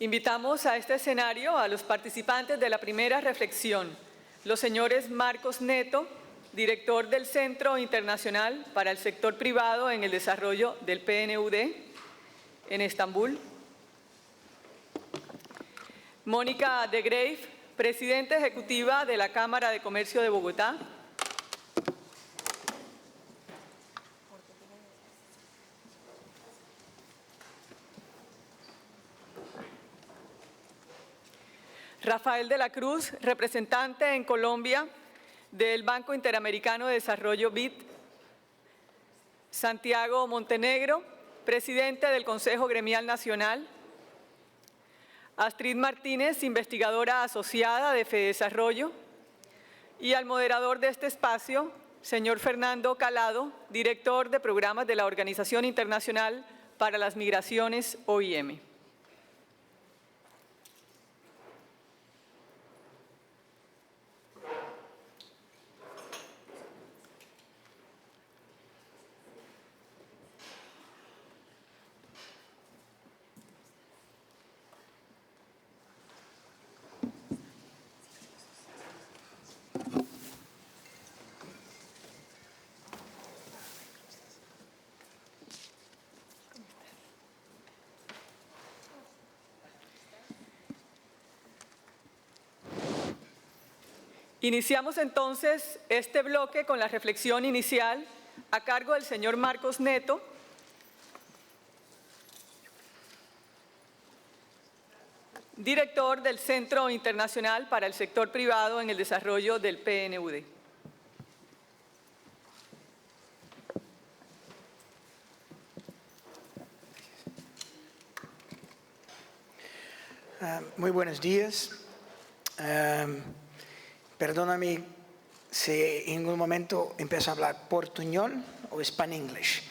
Invitamos a este escenario a los participantes de la primera reflexión, los señores Marcos Neto, director del Centro Internacional para el Sector Privado en el Desarrollo del PNUD en Estambul; Mónica de Graef, presidenta ejecutiva de la Cámara de Comercio de Bogotá; Rafael de la Cruz, representante en Colombia del Banco Interamericano de Desarrollo BID; Santiago Montenegro, presidente del Consejo Gremial Nacional; Astrid Martínez, investigadora asociada de FEDesarrollo; y al moderador de este espacio, señor Fernando Calado, director de programas de la Organización Internacional para las Migraciones, OIM. Iniciamos entonces este bloque con la reflexión inicial a cargo del señor Marcos Neto, director del Centro Internacional para el Sector Privado en el Desarrollo del PNUD. Muy buenos días. Perdóname si en un momento empiezo a hablar portuñol o Spanish,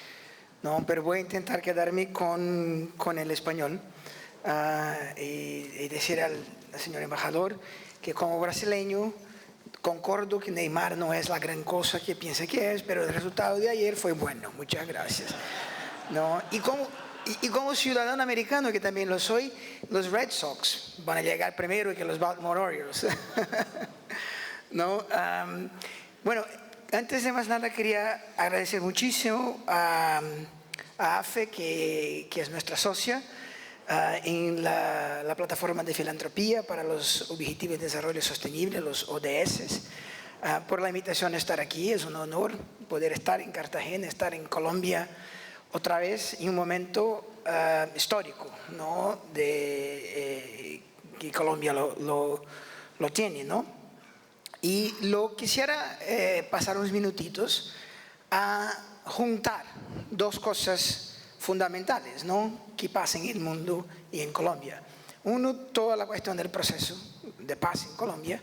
¿no? Pero voy a intentar quedarme con el español y decir al señor embajador que como brasileño concordo que Neymar no es la gran cosa que piensa que es, pero el resultado de ayer fue bueno. Muchas gracias, ¿no? Y como ciudadano americano, que también lo soy, los Red Sox van a llegar primero que los Baltimore Orioles. ¿No? Bueno, antes de más nada quería agradecer muchísimo a AFE, que es nuestra socia en la plataforma de filantropía para los Objetivos de Desarrollo Sostenible, los ODS, por la invitación a estar aquí. Es un honor poder estar en Cartagena, estar en Colombia otra vez en un momento histórico, ¿no? Que Colombia lo tiene, ¿no? Y lo quisiera pasar unos minutitos a juntar dos cosas fundamentales, ¿no?, que pasan en el mundo y en Colombia. Uno, toda la cuestión del proceso de paz en Colombia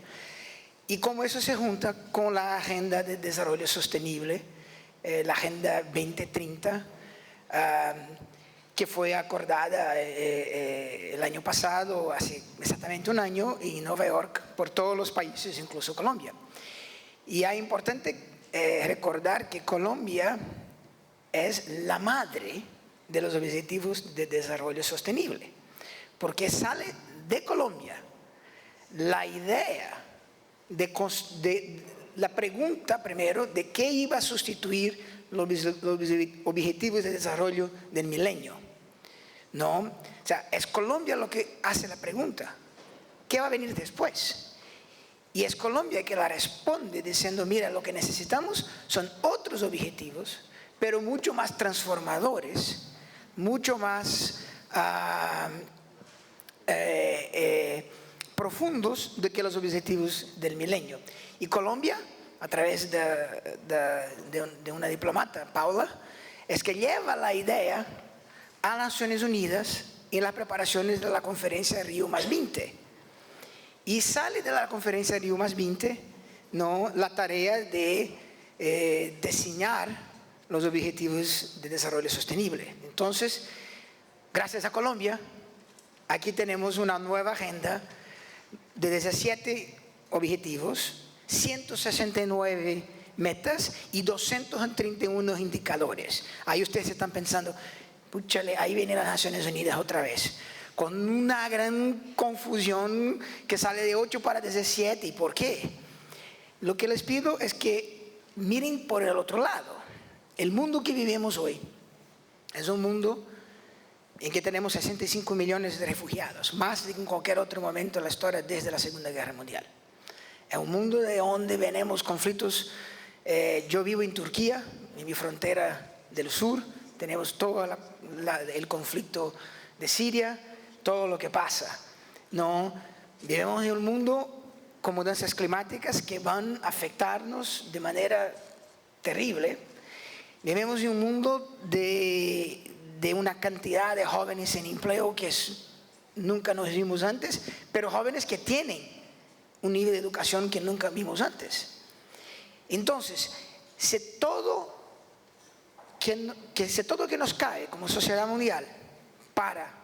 y cómo eso se junta con la Agenda de Desarrollo Sostenible, la Agenda 2030, que fue acordada el año pasado, hace exactamente un año, en Nueva York, por todos los países, incluso Colombia. Y es importante recordar que Colombia es la madre de los Objetivos de Desarrollo Sostenible, porque sale de Colombia la idea de la pregunta primero de qué iba a sustituir los Objetivos de Desarrollo del Milenio. ¿No? O sea, es Colombia lo que hace la pregunta, ¿qué va a venir después? Y es Colombia que la responde diciendo, mira, lo que necesitamos son otros objetivos, pero mucho más transformadores, mucho más profundos de que los Objetivos del Milenio. Y Colombia, a través de una diplomata, Paula, es que lleva la idea a Naciones Unidas en las preparaciones de la conferencia de Río +20. Y sale de la conferencia de Río +20, ¿no?, la tarea de diseñar los Objetivos de Desarrollo Sostenible. Entonces, gracias a Colombia, aquí tenemos una nueva agenda de 17 objetivos, 169 metas y 231 indicadores. Ahí ustedes están pensando, púchale, ahí vienen las Naciones Unidas otra vez. con una gran confusión que sale de 8 para 17. ¿Y por qué? Lo que les pido es que miren por el otro lado. El mundo que vivimos hoy es un mundo en que tenemos 65 millones de refugiados, más de en cualquier otro momento en la historia desde la Segunda Guerra Mundial. Es un mundo de donde venimos conflictos. Yo vivo en Turquía, en mi frontera del sur, tenemos todo el conflicto de Siria, todo lo que pasa. No, vivimos en un mundo con mudanzas climáticas que van a afectarnos de manera terrible. Vivimos en un mundo de una cantidad de jóvenes en empleo que nunca nos vimos antes, pero jóvenes que tienen un nivel de educación que nunca vimos antes. Entonces, si todo que nos cae como sociedad mundial para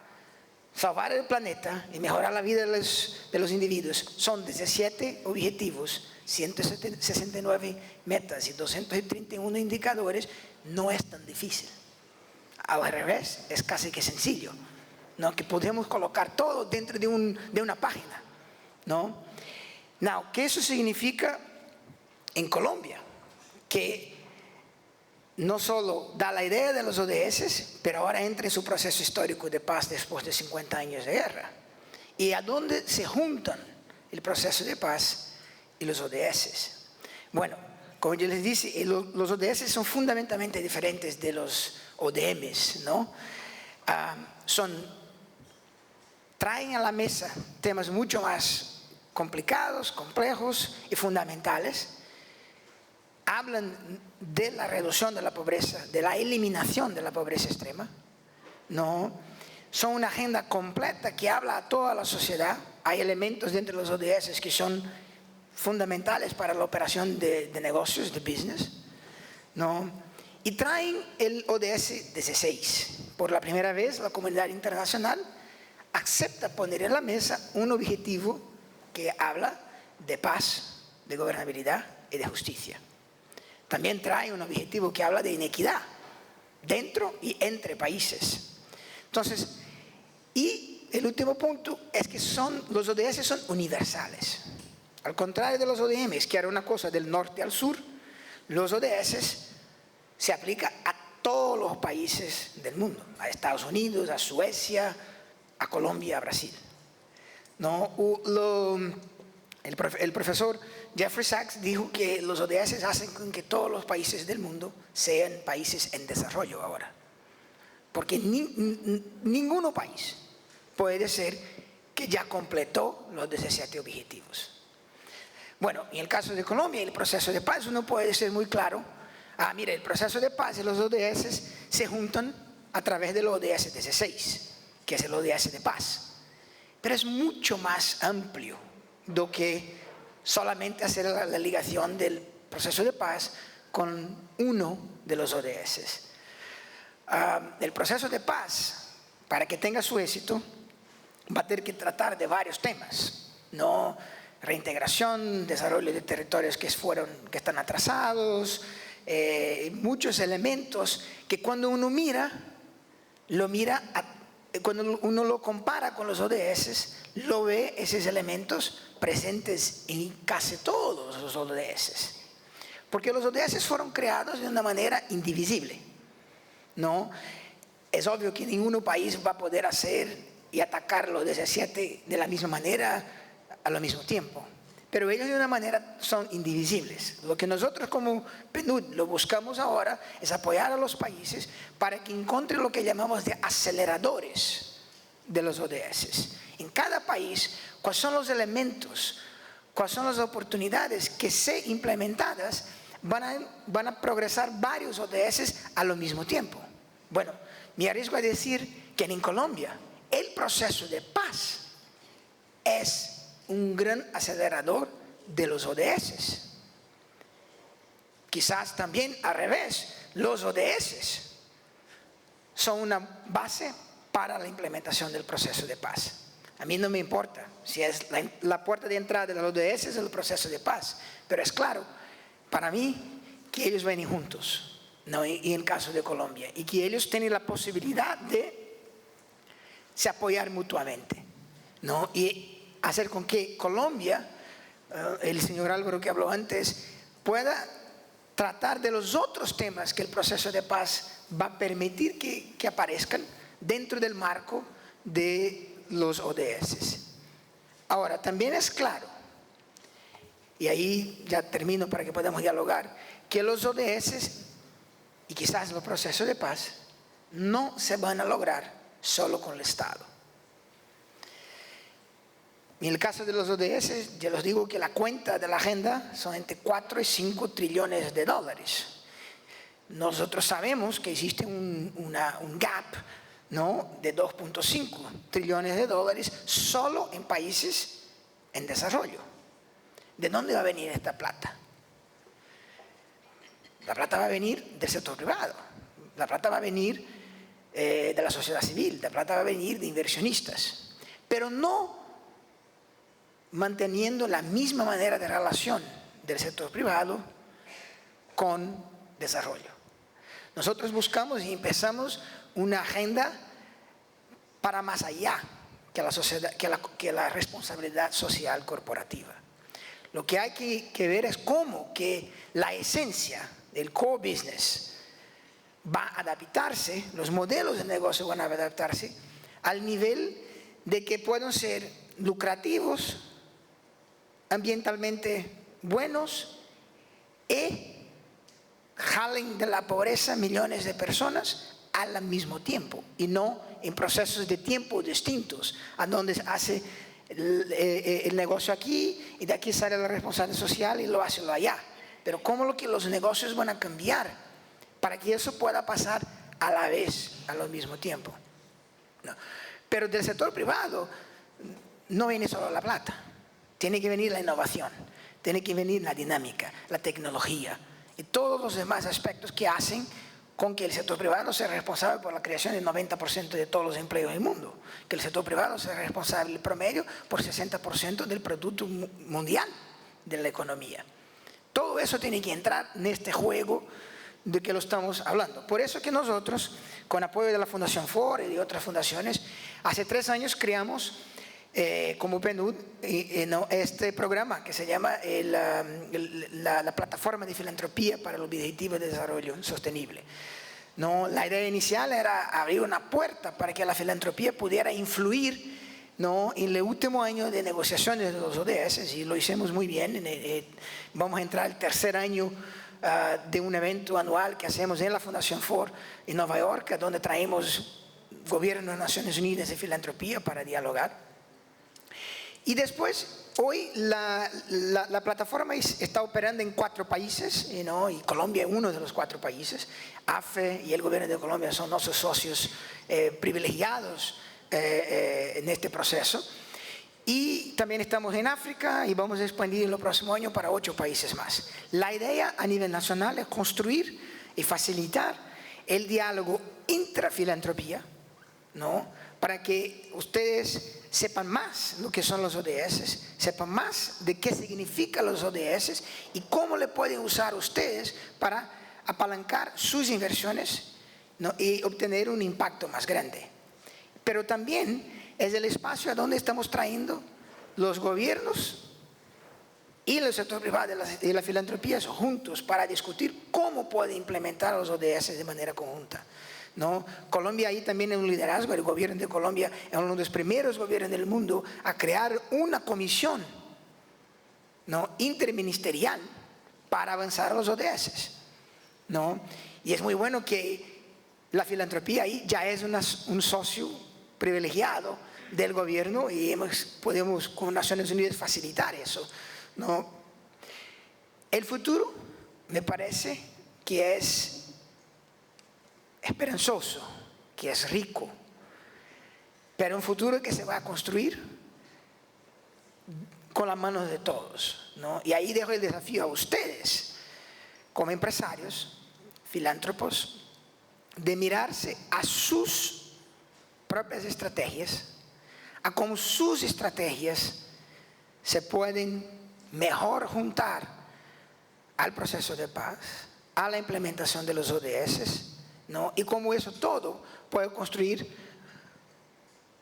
salvar el planeta y mejorar la vida de los individuos son 17 objetivos, 169 metas y 231 indicadores, no es tan difícil. Al revés, es casi que sencillo, ¿no? Que podemos colocar todo dentro de una página, ¿no? Now, ¿qué eso significa en Colombia? Que no solo da la idea de los ODS, pero ahora entra en su proceso histórico de paz después de 50 años de guerra. ¿Y a dónde se juntan el proceso de paz y los ODS? Bueno, como yo les dije, los ODS son fundamentalmente diferentes de los ODMs, ¿no? Traen a la mesa temas mucho más complicados, complejos y fundamentales. Hablan de la reducción de la pobreza, de la eliminación de la pobreza extrema, ¿no? Son una agenda completa que habla a toda la sociedad. Hay elementos dentro de los ODS que son fundamentales para la operación de negocios, de business, ¿no? Y traen el ODS 16. Por la primera vez, la comunidad internacional acepta poner en la mesa un objetivo que habla de paz, de gobernabilidad y de justicia. También trae un objetivo que habla de inequidad dentro y entre países. Entonces, y el último punto es que los ODS son universales. Al contrario de los ODMs, que era una cosa del norte al sur, los ODS se aplican a todos los países del mundo, a Estados Unidos, a Suecia, a Colombia, a Brasil. ¿No? El profesor Jeffrey Sachs dijo que los ODS hacen con que todos los países del mundo sean países en desarrollo ahora. Porque ninguno país puede decir que ya completó los 17 objetivos. Bueno, en el caso de Colombia, el proceso de paz, uno puede ser muy claro. Mire, el proceso de paz y los ODS se juntan a través del ODS 16, que es el ODS de paz. Pero es mucho más amplio do que solamente hacer la ligación del proceso de paz con uno de los ODS. El proceso de paz, para que tenga su éxito, va a tener que tratar de varios temas, ¿no? Reintegración, desarrollo de territorios que están atrasados, muchos elementos que cuando uno cuando uno lo compara con los ODS, lo ve esos elementos presentes en casi todos los ODS. Porque los ODS fueron creados de una manera indivisible, ¿no? Es obvio que ningún país va a poder hacer y atacar los 17 de la misma manera al mismo tiempo. Pero ellos de una manera son indivisibles. Lo que nosotros como PNUD lo buscamos ahora es apoyar a los países para que encuentren lo que llamamos de aceleradores de los ODS. En cada país, cuáles son los elementos, cuáles son las oportunidades que se implementadas van a progresar varios ODS al mismo tiempo. Bueno, me arriesgo a decir que en Colombia el proceso de paz es un gran acelerador de los ODS. Quizás también al revés, los ODS son una base para la implementación del proceso de paz. A mí no me importa si es la puerta de entrada de los ODS es el proceso de paz, pero es claro, para mí, que ellos vienen juntos, ¿no? Y en el caso de Colombia, y que ellos tienen la posibilidad se apoyar mutuamente, ¿no? Y hacer con que Colombia, el señor Álvaro que habló antes, pueda tratar de los otros temas que el proceso de paz va a permitir que aparezcan dentro del marco de los ODS. Ahora, también es claro, y ahí ya termino para que podamos dialogar, que los ODS y quizás los procesos de paz no se van a lograr solo con el Estado. En el caso de los ODS, ya les digo que la cuenta de la agenda son entre 4 y 5 trillones de dólares. Nosotros sabemos que existe un gap, ¿no?, de 2.5 trillones de dólares solo en países en desarrollo. ¿De dónde va a venir esta plata? La plata va a venir del sector privado, la plata va a venir de la sociedad civil, la plata va a venir de inversionistas, pero no manteniendo la misma manera de relación del sector privado con desarrollo. Nosotros buscamos y empezamos una agenda para más allá que la sociedad, que la responsabilidad social corporativa. Lo que hay que ver es cómo que la esencia del core business va a adaptarse, los modelos de negocio van a adaptarse al nivel de que puedan ser lucrativos, ambientalmente buenos y jalen de la pobreza millones de personas al mismo tiempo y no en procesos de tiempo distintos, a donde se hace el negocio aquí y de aquí sale la responsabilidad social y lo hace allá. Pero cómo que los negocios van a cambiar para que eso pueda pasar a la vez, al mismo tiempo. No. Pero del sector privado no viene solo la plata, tiene que venir la innovación, tiene que venir la dinámica, la tecnología y todos los demás aspectos que hacen con que el sector privado sea responsable por la creación del 90% de todos los empleos del mundo, que el sector privado sea responsable promedio por 60% del producto mundial de la economía. Todo eso tiene que entrar en este juego de que lo estamos hablando. Por eso que nosotros, con apoyo de la Fundación Ford y de otras fundaciones, hace 3 años creamos como PNUD este programa que se llama la Plataforma de Filantropía para el Objetivo de Desarrollo Sostenible. ¿No? La idea inicial era abrir una puerta para que la filantropía pudiera influir, ¿no?, en el último año de negociaciones de los ODS, y lo hicimos muy bien. Vamos a entrar al 3er año de un evento anual que hacemos en la Fundación Ford en Nueva York, donde traemos gobierno de Naciones Unidas y filantropía para dialogar. Y después, hoy la plataforma está operando en 4 países, ¿no? Y Colombia es uno de los 4 países. AFE y el gobierno de Colombia son nuestros socios privilegiados en este proceso. Y también estamos en África y vamos a expandir en los próximos años para 8 países más. La idea a nivel nacional es construir y facilitar el diálogo intrafilantropía, ¿no?, para que ustedes sepan más lo que son los ODS, sepan más de qué significan los ODS y cómo le pueden usar ustedes para apalancar sus inversiones, ¿no?, y obtener un impacto más grande. Pero también es el espacio a donde estamos trayendo los gobiernos y el sector privado y la filantropía juntos para discutir cómo puede implementar los ODS de manera conjunta, ¿no? Colombia ahí también es un liderazgo. El gobierno de Colombia es uno de los primeros gobiernos del mundo a crear una comisión, ¿no?, interministerial para avanzar los ODS, ¿no? Y es muy bueno que la filantropía ahí ya es un socio privilegiado del gobierno y podemos con Naciones Unidas facilitar eso, ¿no? El futuro me parece que es esperanzoso, que es rico, pero un futuro que se va a construir con las manos de todos, ¿no? Y ahí dejo el desafío a ustedes, como empresarios, filántropos, de mirarse a sus propias estrategias, a cómo sus estrategias se pueden mejor juntar al proceso de paz, a la implementación de los ODS, ¿no? Y cómo eso todo puede construir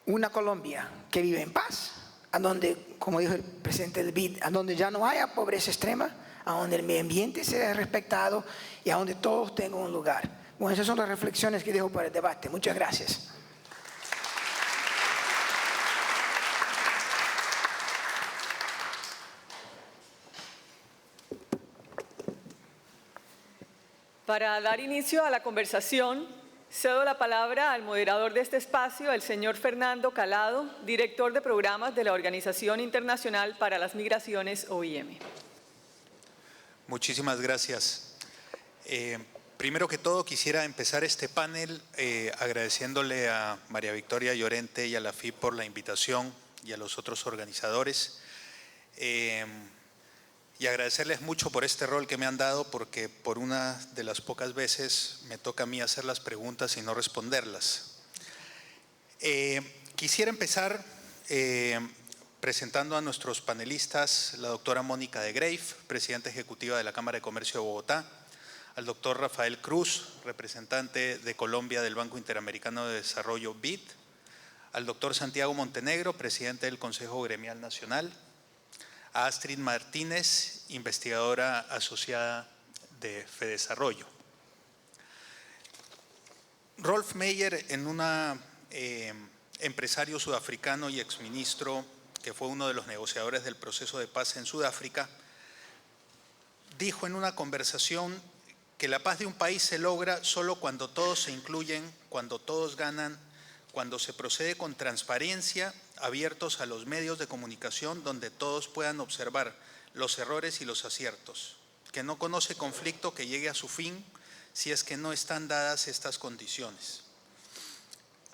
una Colombia que vive en paz, a donde, como dijo el presidente del BID, a donde ya no haya pobreza extrema, a donde el medio ambiente sea respetado y a donde todos tengan un lugar. Bueno, esas son las reflexiones que dejo para el debate. Muchas gracias. Para dar inicio a la conversación, cedo la palabra al moderador de este espacio, el señor Fernando Calado, director de programas de la Organización Internacional para las Migraciones, OIM. Muchísimas gracias. Primero que todo, quisiera empezar este panel agradeciéndole a María Victoria Llorente y a la FIP por la invitación y a los otros organizadores. Y agradecerles mucho por este rol que me han dado, porque por una de las pocas veces me toca a mí hacer las preguntas y no responderlas. Quisiera empezar presentando a nuestros panelistas, la doctora Mónica de Greiff, presidenta ejecutiva de la Cámara de Comercio de Bogotá, al doctor Rafael Cruz, representante de Colombia del Banco Interamericano de Desarrollo BID, al doctor Santiago Montenegro, presidente del Consejo Gremial Nacional, a Astrid Martínez, investigadora asociada de FEDesarrollo. Rolf Meyer, empresario sudafricano y exministro que fue uno de los negociadores del proceso de paz en Sudáfrica, dijo en una conversación que la paz de un país se logra solo cuando todos se incluyen, cuando todos ganan, cuando se procede con transparencia, abiertos a los medios de comunicación donde todos puedan observar los errores y los aciertos, que no conoce conflicto que llegue a su fin si es que no están dadas estas condiciones.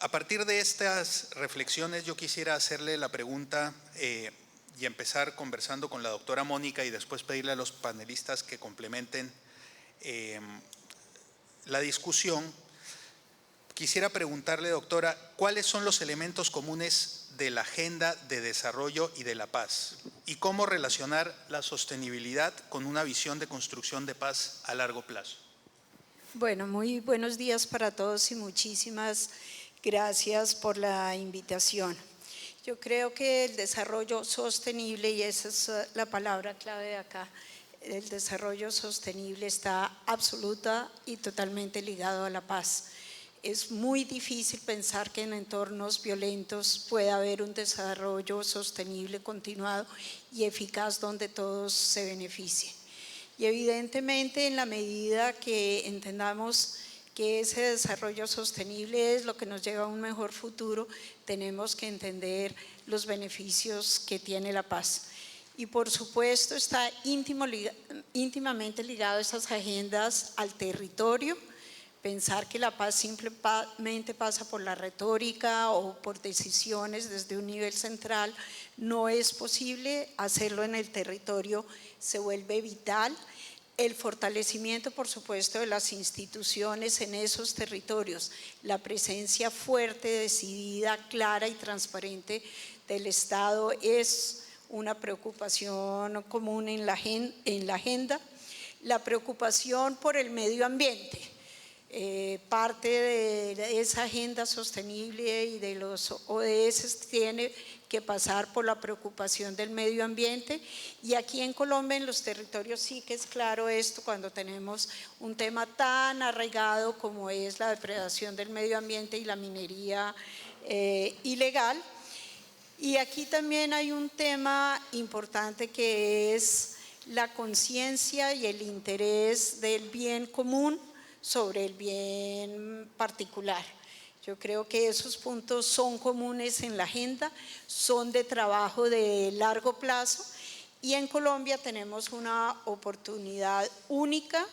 A partir de estas reflexiones yo quisiera hacerle la pregunta y empezar conversando con la doctora Mónica y después pedirle a los panelistas que complementen la discusión. Quisiera preguntarle, doctora, ¿cuáles son los elementos comunes de la agenda de desarrollo y de la paz? ¿Y cómo relacionar la sostenibilidad con una visión de construcción de paz a largo plazo? Bueno, muy buenos días para todos y muchísimas gracias por la invitación. Yo creo que el desarrollo sostenible, y esa es la palabra clave de acá, el desarrollo sostenible está absoluta y totalmente ligado a la paz. Es muy difícil pensar que en entornos violentos pueda haber un desarrollo sostenible, continuado y eficaz donde todos se beneficien. Y evidentemente en la medida que entendamos que ese desarrollo sostenible es lo que nos lleva a un mejor futuro, tenemos que entender los beneficios que tiene la paz. Y por supuesto está íntimamente ligado a esas agendas al territorio. Pensar que la paz simplemente pasa por la retórica o por decisiones desde un nivel central no es posible. Hacerlo en el territorio se vuelve vital. El fortalecimiento, por supuesto, de las instituciones en esos territorios, la presencia fuerte, decidida, clara y transparente del Estado es una preocupación común en la agenda. La preocupación por el medio ambiente. Parte de esa agenda sostenible y de los ODS tiene que pasar por la preocupación del medio ambiente, y aquí en Colombia, en los territorios, sí que es claro esto cuando tenemos un tema tan arraigado como es la depredación del medio ambiente y la minería ilegal. Y aquí también hay un tema importante que es la conciencia y el interés del bien común sobre el bien particular. Yo creo que esos puntos son comunes en la agenda, son de trabajo de largo plazo, y en Colombia tenemos una oportunidad única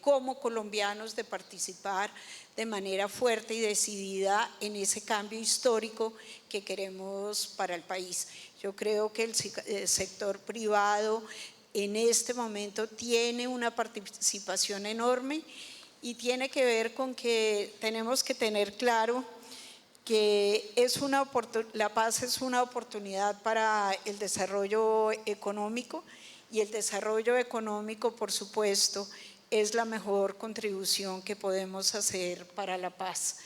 como colombianos de participar de manera fuerte y decidida en ese cambio histórico que queremos para el país. Yo creo que el sector privado en este momento tiene una participación enorme, y tiene que ver con que tenemos que tener claro que la paz es una oportunidad para el desarrollo económico, y el desarrollo económico, por supuesto, es la mejor contribución que podemos hacer para la paz.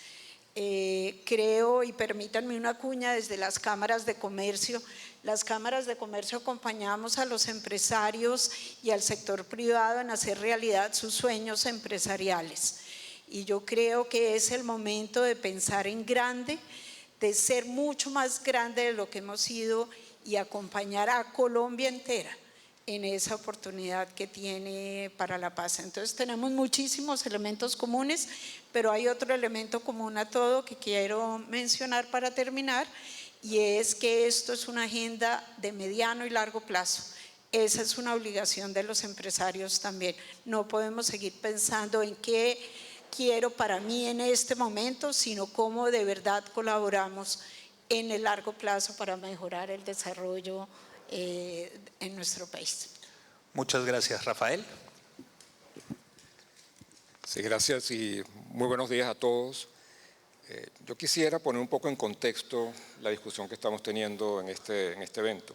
Creo, y permítanme una cuña, desde las cámaras de comercio. Las cámaras de comercio acompañamos a los empresarios y al sector privado en hacer realidad sus sueños empresariales. Y yo creo que es el momento de pensar en grande, de ser mucho más grande de lo que hemos sido y acompañar a Colombia entera en esa oportunidad que tiene para la paz. Entonces tenemos muchísimos elementos comunes, pero hay otro elemento común a todo que quiero mencionar para terminar, y es que esto es una agenda de mediano y largo plazo. Esa es una obligación de los empresarios también. No podemos seguir pensando en qué quiero para mí en este momento, sino cómo de verdad colaboramos en el largo plazo para mejorar el desarrollo en nuestro país. Muchas gracias, Rafael. Sí, gracias y muy buenos días a todos. Yo quisiera poner un poco en contexto la discusión que estamos teniendo en este evento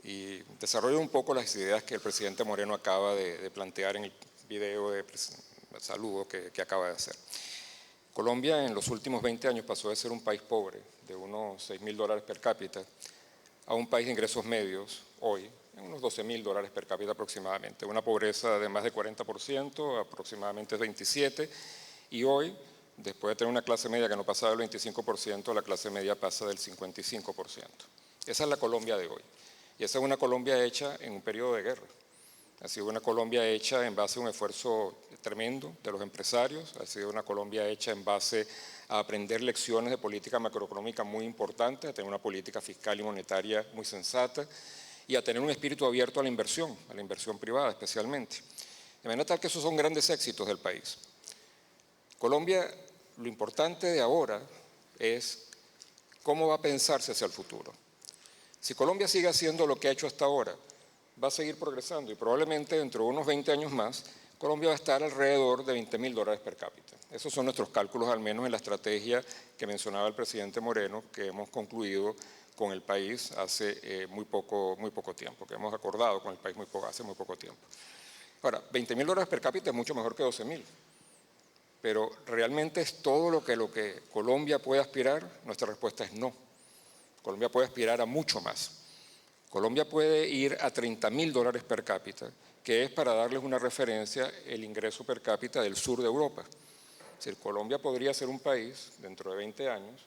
y desarrollar un poco las ideas que el presidente Moreno acaba de plantear en el video de saludo que acaba de hacer. Colombia en los últimos 20 años pasó de ser un país pobre, de unos $6.000 per cápita, a un país de ingresos medios, hoy, en unos $12.000 per cápita aproximadamente. Una pobreza de más de 40%, aproximadamente 27%, y hoy, después de tener una clase media que no pasaba del 25%, la clase media pasa del 55%. Esa es la Colombia de hoy. Y esa es una Colombia hecha en un periodo de guerra. Ha sido una Colombia hecha en base a un esfuerzo tremendo de los empresarios, ha sido una Colombia hecha en base a aprender lecciones de política macroeconómica muy importantes, a tener una política fiscal y monetaria muy sensata y a tener un espíritu abierto a la inversión privada especialmente. De manera tal que esos son grandes éxitos del país. Colombia, lo importante de ahora es cómo va a pensarse hacia el futuro. Si Colombia sigue haciendo lo que ha hecho hasta ahora, va a seguir progresando y probablemente dentro de unos 20 años más, Colombia va a estar alrededor de $20.000 per cápita. Esos son nuestros cálculos, al menos en la estrategia que mencionaba el presidente Moreno, que hemos concluido con el país hace muy poco tiempo, que hemos acordado con el país hace muy poco tiempo. Ahora, $20.000 per cápita es mucho mejor que 12.000, pero ¿realmente es todo lo que Colombia puede aspirar? Nuestra respuesta es no. Colombia puede aspirar a mucho más. Colombia puede ir a $30.000 per cápita, que es, para darles una referencia, el ingreso per cápita del sur de Europa. Es decir, Colombia podría ser un país, dentro de 20 años,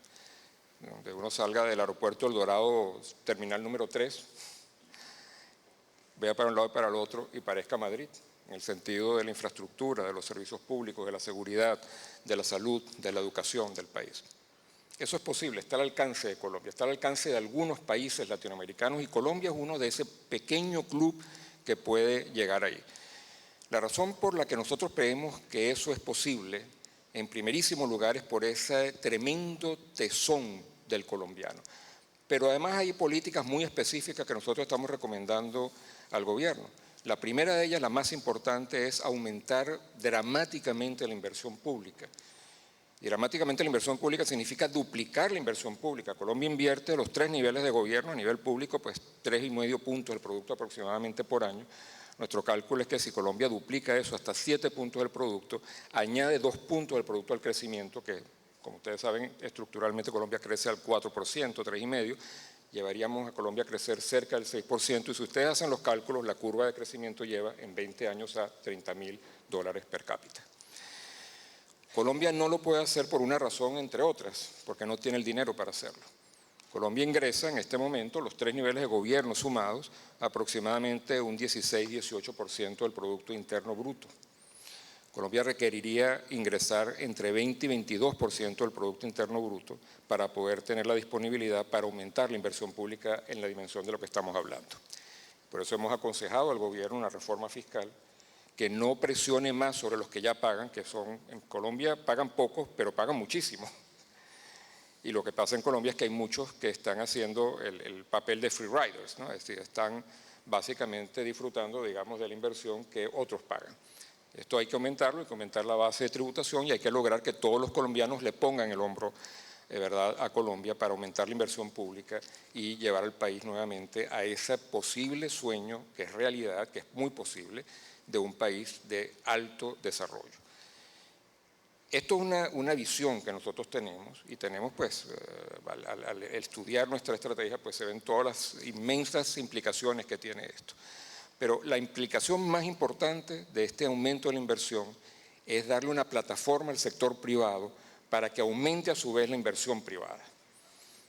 donde uno salga del aeropuerto El Dorado, terminal número 3, vea para un lado y para el otro y parezca Madrid, en el sentido de la infraestructura, de los servicios públicos, de la seguridad, de la salud, de la educación del país. Eso es posible, está al alcance de Colombia, está al alcance de algunos países latinoamericanos y Colombia es uno de ese pequeño club que puede llegar ahí. La razón por la que nosotros creemos que eso es posible, en primerísimo lugar, es por ese tremendo tesón del colombiano. Pero además hay políticas muy específicas que nosotros estamos recomendando al gobierno. La primera de ellas, la más importante, es aumentar dramáticamente la inversión pública. Y dramáticamente la inversión pública significa duplicar la inversión pública. Colombia invierte los 3 niveles de gobierno a nivel público, pues 3,5 puntos del producto aproximadamente por año. Nuestro cálculo es que si Colombia duplica eso hasta 7 puntos del producto, añade 2 puntos del producto al crecimiento, que como ustedes saben, estructuralmente Colombia crece al 4%, 3,5%, llevaríamos a Colombia a crecer cerca del 6%, y si ustedes hacen los cálculos, la curva de crecimiento lleva en 20 años a $30.000 per cápita. Colombia no lo puede hacer por una razón, entre otras, porque no tiene el dinero para hacerlo. Colombia ingresa en este momento, los 3 niveles de gobierno sumados, aproximadamente un 16-18% del Producto Interno Bruto. Colombia requeriría ingresar entre 20 y 22% del Producto Interno Bruto para poder tener la disponibilidad para aumentar la inversión pública en la dimensión de lo que estamos hablando. Por eso hemos aconsejado al gobierno una reforma fiscal que no presione más sobre los que ya pagan, que son, en Colombia pagan pocos, pero pagan muchísimo. Y lo que pasa en Colombia es que hay muchos que están haciendo el papel de free riders, ¿no? Es decir, están básicamente disfrutando, digamos, de la inversión que otros pagan. Esto hay que aumentarlo, hay que aumentar la base de tributación y hay que lograr que todos los colombianos le pongan el hombro, de verdad, a Colombia para aumentar la inversión pública y llevar al país nuevamente a ese posible sueño, que es realidad, que es muy posible, de un país de alto desarrollo. Esto es una visión que nosotros tenemos y tenemos pues al estudiar nuestra estrategia pues se ven todas las inmensas implicaciones que tiene esto. Pero la implicación más importante de este aumento de la inversión es darle una plataforma al sector privado para que aumente a su vez la inversión privada.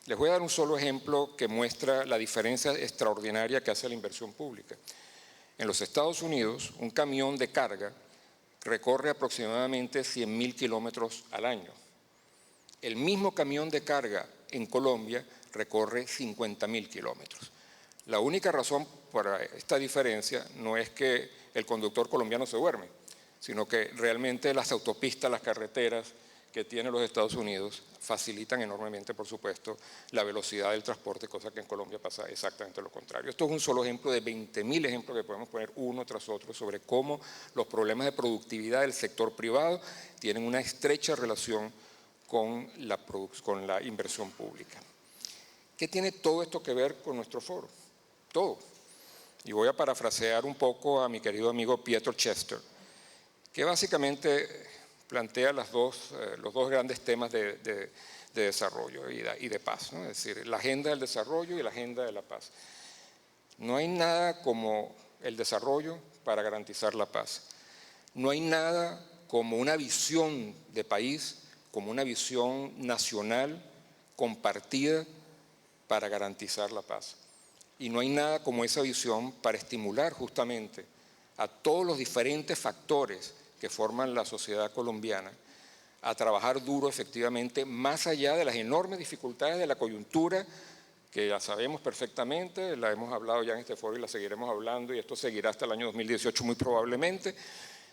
Les voy a dar un solo ejemplo que muestra la diferencia extraordinaria que hace la inversión pública. En los Estados Unidos, un camión de carga recorre aproximadamente 100.000 kilómetros al año. El mismo camión de carga en Colombia recorre 50.000 kilómetros. La única razón para esta diferencia no es que el conductor colombiano se duerme, sino que realmente las autopistas, las carreteras que tienen los Estados Unidos facilitan enormemente, por supuesto, la velocidad del transporte, cosa que en Colombia pasa exactamente lo contrario. Esto es un solo ejemplo de 20.000 ejemplos que podemos poner uno tras otro sobre cómo los problemas de productividad del sector privado tienen una estrecha relación con la inversión pública. ¿Qué tiene todo esto que ver con nuestro foro? Todo. Y voy a parafrasear un poco a mi querido amigo Pietro Chester, que básicamente plantea los dos grandes temas de desarrollo y de paz, ¿no? Es decir, la agenda del desarrollo y la agenda de la paz. No hay nada como el desarrollo para garantizar la paz. No hay nada como una visión de país, como una visión nacional compartida para garantizar la paz. Y no hay nada como esa visión para estimular justamente a todos los diferentes factores que forman la sociedad colombiana a trabajar duro efectivamente más allá de las enormes dificultades de la coyuntura que ya sabemos perfectamente, la hemos hablado ya en este foro y la seguiremos hablando y esto seguirá hasta el año 2018 muy probablemente.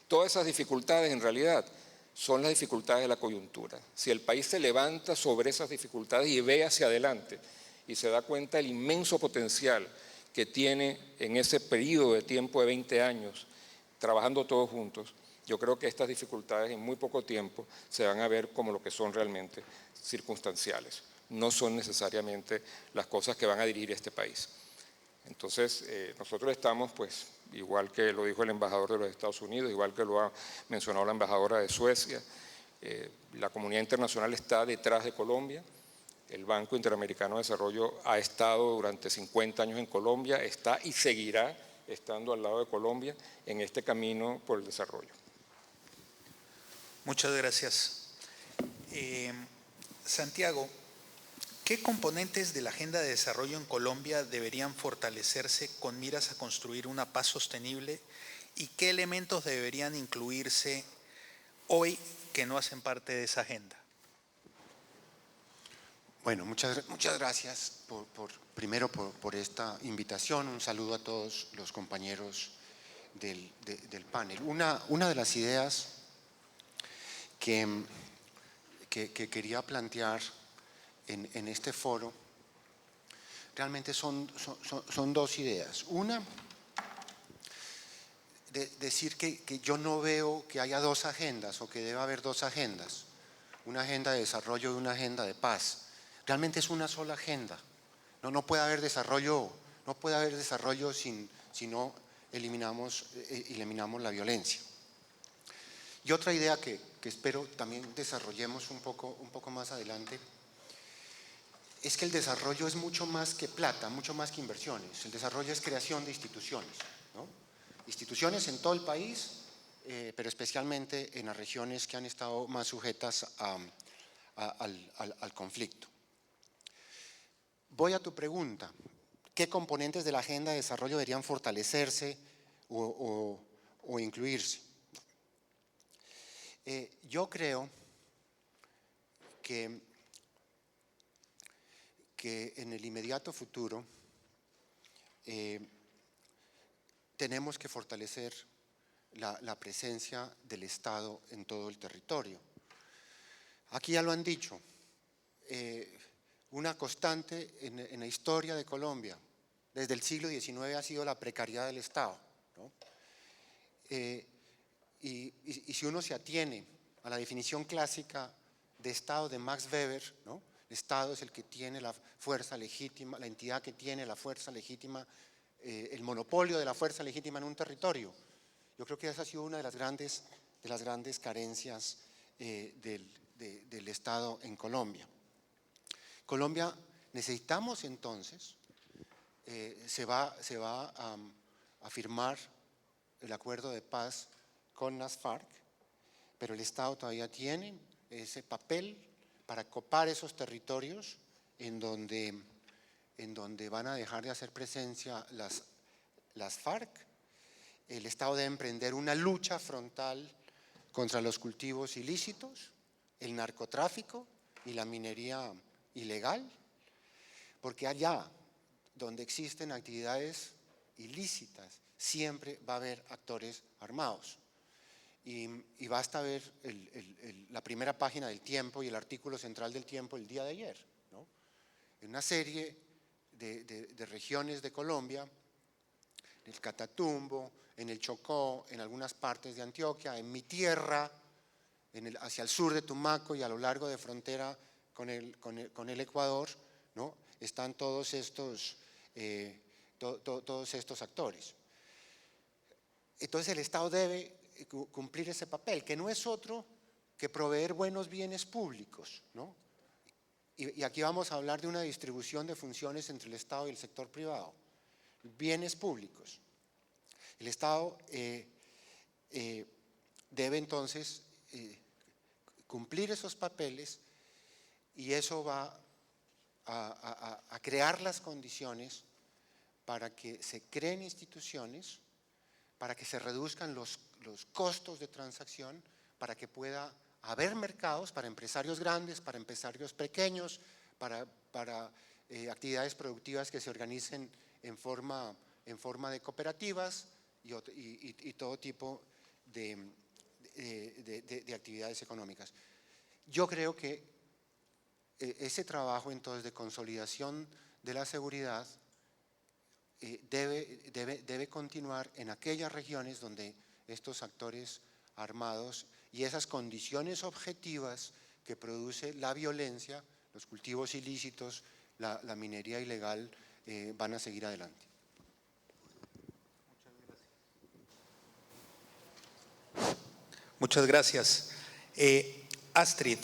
Todas esas dificultades en realidad son las dificultades de la coyuntura. Si el país se levanta sobre esas dificultades y ve hacia adelante y se da cuenta del inmenso potencial que tiene en ese periodo de tiempo de 20 años trabajando todos juntos, yo creo que estas dificultades en muy poco tiempo se van a ver como lo que son realmente circunstanciales. No son necesariamente las cosas que van a dirigir este país. Entonces, nosotros estamos, pues, igual que lo dijo el embajador de los Estados Unidos, igual que lo ha mencionado la embajadora de Suecia, la comunidad internacional está detrás de Colombia. El Banco Interamericano de Desarrollo ha estado durante 50 años en Colombia, está y seguirá estando al lado de Colombia en este camino por el desarrollo. Muchas gracias. Santiago, ¿qué componentes de la agenda de desarrollo en Colombia deberían fortalecerse con miras a construir una paz sostenible y qué elementos deberían incluirse hoy que no hacen parte de esa agenda? Bueno, muchas gracias primero por esta invitación. Un saludo a todos los compañeros del panel. Una de las ideas que quería plantear en este foro realmente son dos ideas. Una, decir que yo no veo que haya dos agendas o que deba haber dos agendas, una agenda de desarrollo y una agenda de paz. Realmente es una sola agenda. No puede haber desarrollo, si no eliminamos la violencia. Y otra idea que espero también desarrollemos un poco más adelante es que el desarrollo es mucho más que plata, mucho más que inversiones. El desarrollo es creación de instituciones, ¿no? Instituciones en todo el país, pero especialmente en las regiones que han estado más sujetas al conflicto. Voy a tu pregunta, ¿qué componentes de la agenda de desarrollo deberían fortalecerse o incluirse? Yo creo que en el inmediato futuro tenemos que fortalecer la presencia del Estado en todo el territorio. Aquí ya lo han dicho, una constante en la historia de Colombia desde el siglo XIX ha sido la precariedad del Estado, ¿no? Y si uno se atiene a la definición clásica de Estado de Max Weber, ¿no? El Estado es el que tiene la fuerza legítima, la entidad que tiene la fuerza legítima, el monopolio de la fuerza legítima en un territorio. Yo creo que esa ha sido una de las grandes carencias del Estado en Colombia. Colombia, necesitamos entonces, se va a firmar el acuerdo de paz con las FARC, pero el Estado todavía tiene ese papel para copar esos territorios en donde van a dejar de hacer presencia las FARC. El Estado debe emprender una lucha frontal contra los cultivos ilícitos, el narcotráfico y la minería ilegal, porque allá donde existen actividades ilícitas siempre va a haber actores armados. Y basta ver la primera página del Tiempo y el artículo central del Tiempo el día de ayer, ¿no? En una serie de regiones de Colombia, en el Catatumbo, en el Chocó, en algunas partes de Antioquia, en mi tierra, hacia el sur de Tumaco y a lo largo de frontera con el Ecuador, ¿no? Están todos estos actores. Entonces el Estado debe cumplir ese papel, que no es otro que proveer buenos bienes públicos, ¿no? Y aquí vamos a hablar de una distribución de funciones entre el Estado y el sector privado. Bienes públicos. El Estado debe entonces cumplir esos papeles y eso va a crear las condiciones para que se creen instituciones, para que se reduzcan los costos de transacción, para que pueda haber mercados para empresarios grandes, para empresarios pequeños, para actividades productivas que se organicen en forma de cooperativas y todo tipo de actividades económicas. Yo creo que ese trabajo entonces de consolidación de la seguridad debe continuar en aquellas regiones donde estos actores armados y esas condiciones objetivas que produce la violencia, los cultivos ilícitos, la minería ilegal, van a seguir adelante. Muchas gracias. Astrid,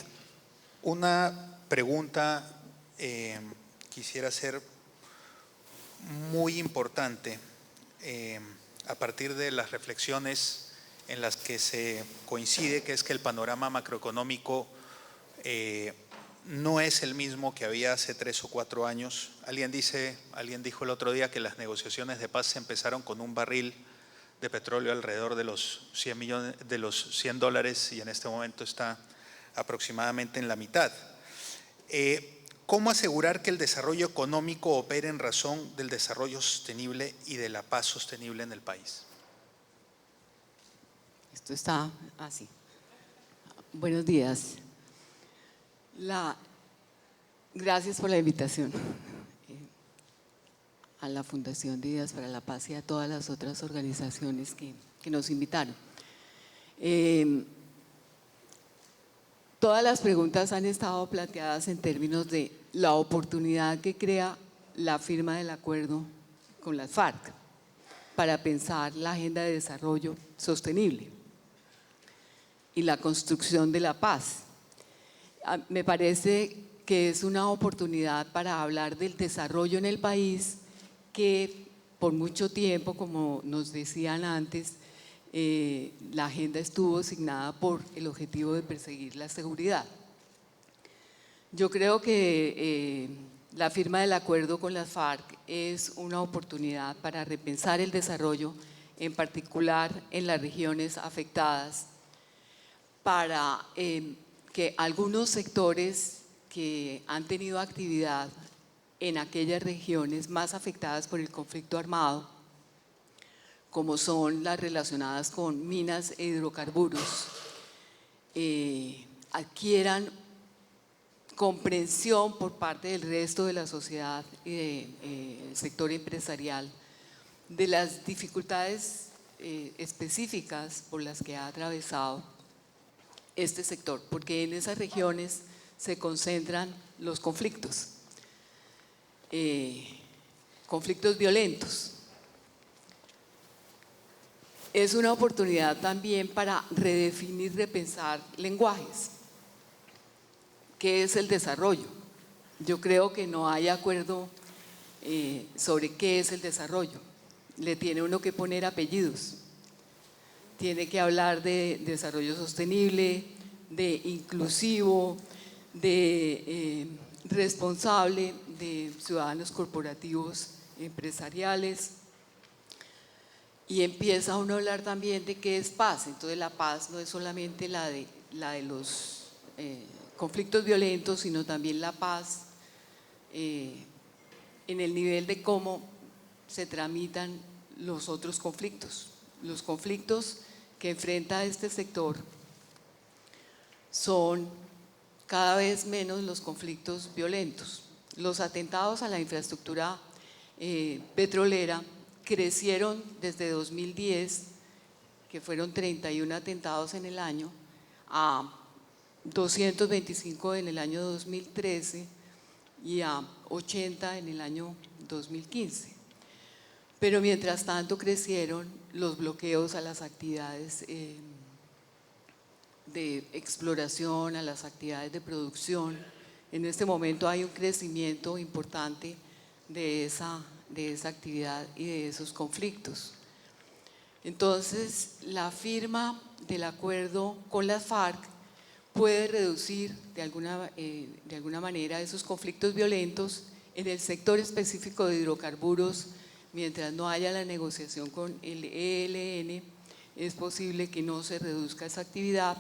una pregunta quisiera hacer muy importante a partir de las reflexiones en las que se coincide, que es que el panorama macroeconómico no es el mismo que había hace 3 o 4 años. Alguien dijo el otro día que las negociaciones de paz empezaron con un barril de petróleo alrededor de los $100 y en este momento está aproximadamente en la mitad. ¿Cómo asegurar que el desarrollo económico opere en razón del desarrollo sostenible y de la paz sostenible en el país? Esto está así. Buenos días. Gracias por la invitación a la Fundación de Ideas para la Paz y a todas las otras organizaciones que nos invitaron. Todas las preguntas han estado planteadas en términos de la oportunidad que crea la firma del acuerdo con las FARC para pensar la agenda de desarrollo sostenible y la construcción de la paz. Me parece que es una oportunidad para hablar del desarrollo en el país que por mucho tiempo, como nos decían antes, la agenda estuvo asignada por el objetivo de perseguir la seguridad. Yo creo que la firma del acuerdo con las FARC es una oportunidad para repensar el desarrollo, en particular en las regiones afectadas, para que algunos sectores que han tenido actividad en aquellas regiones más afectadas por el conflicto armado, como son las relacionadas con minas e hidrocarburos, adquieran comprensión por parte del resto de la sociedad y del sector empresarial de las dificultades específicas por las que ha atravesado este sector, porque en esas regiones se concentran los conflictos, conflictos violentos. es una oportunidad también para redefinir, repensar lenguajes. ¿Qué es el desarrollo? Yo creo que no hay acuerdo sobre qué es el desarrollo. Le tiene uno que poner apellidos. Tiene que hablar de desarrollo sostenible, de inclusivo, de responsable, de ciudadanos corporativos, empresariales. Y empieza uno a hablar también de qué es paz. Entonces la paz no es solamente la de los conflictos violentos, sino también la paz en el nivel de cómo se tramitan los otros conflictos. Los conflictos que enfrenta este sector son cada vez menos los conflictos violentos. Los atentados a la infraestructura petrolera crecieron desde 2010, que fueron 31 atentados en el año, a 225 en el año 2013 y a 80 en el año 2015. Pero mientras tanto crecieron los bloqueos a las actividades de exploración, a las actividades de producción. En este momento hay un crecimiento importante de esa actividad y de esos conflictos. Entonces, la firma del acuerdo con las FARC puede reducir de alguna manera esos conflictos violentos en el sector específico de hidrocarburos. Mientras no haya la negociación con el ELN, es posible que no se reduzca esa actividad.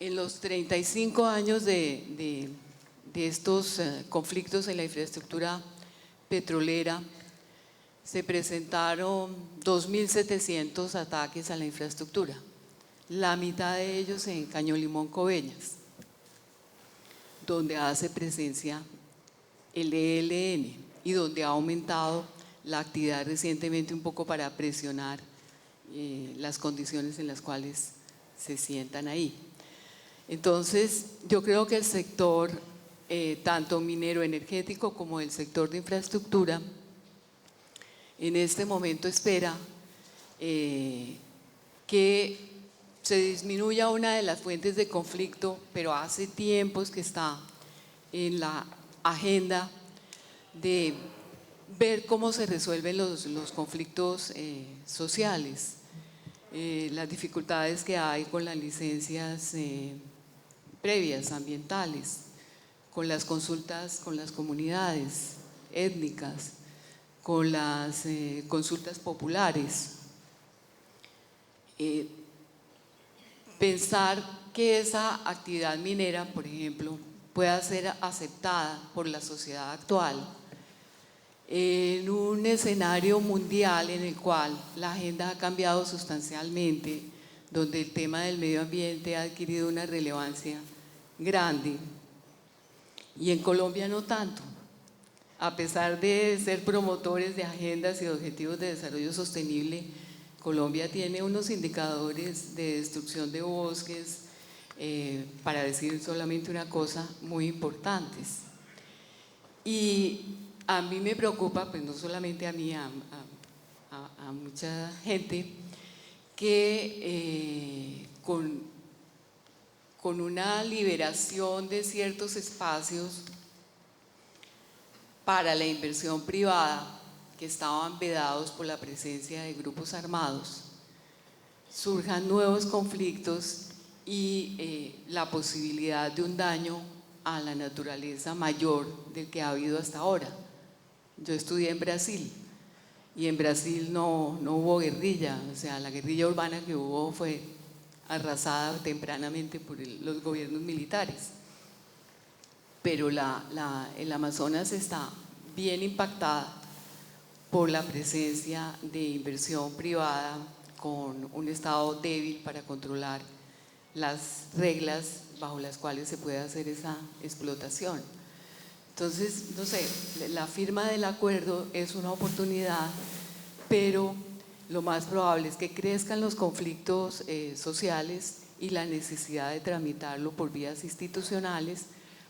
En los 35 años de estos conflictos en la infraestructura petrolera, se presentaron 2.700 ataques a la infraestructura, la mitad de ellos en Caño Limón, Coveñas, donde hace presencia el ELN y donde ha aumentado la actividad recientemente un poco para presionar las condiciones en las cuales se sientan ahí. Entonces, yo creo que el sector, tanto minero energético como el sector de infraestructura, en este momento espera que se disminuya una de las fuentes de conflicto, pero hace tiempos que está en la agenda de ver cómo se resuelven los conflictos sociales, las dificultades que hay con las licencias previas ambientales, con las consultas con las comunidades étnicas, con las consultas populares. Pensar que esa actividad minera, por ejemplo, pueda ser aceptada por la sociedad actual en un escenario mundial en el cual la agenda ha cambiado sustancialmente, donde el tema del medio ambiente ha adquirido una relevancia grande, y en Colombia no tanto. A pesar de ser promotores de agendas y objetivos de desarrollo sostenible, Colombia tiene unos indicadores de destrucción de bosques, para decir solamente una cosa, muy importantes. Y a mí me preocupa, pues no solamente a mí, a mucha gente, que con una liberación de ciertos espacios para la inversión privada que estaban vedados por la presencia de grupos armados, surjan nuevos conflictos y la posibilidad de un daño a la naturaleza mayor del que ha habido hasta ahora. Yo estudié en Brasil y en Brasil no hubo guerrilla, o sea, la guerrilla urbana que hubo fue arrasada tempranamente por los gobiernos militares. Pero el Amazonas está bien impactada por la presencia de inversión privada con un Estado débil para controlar las reglas bajo las cuales se puede hacer esa explotación. Entonces, no sé, la firma del acuerdo es una oportunidad, pero lo más probable es que crezcan los conflictos sociales y la necesidad de tramitarlo por vías institucionales,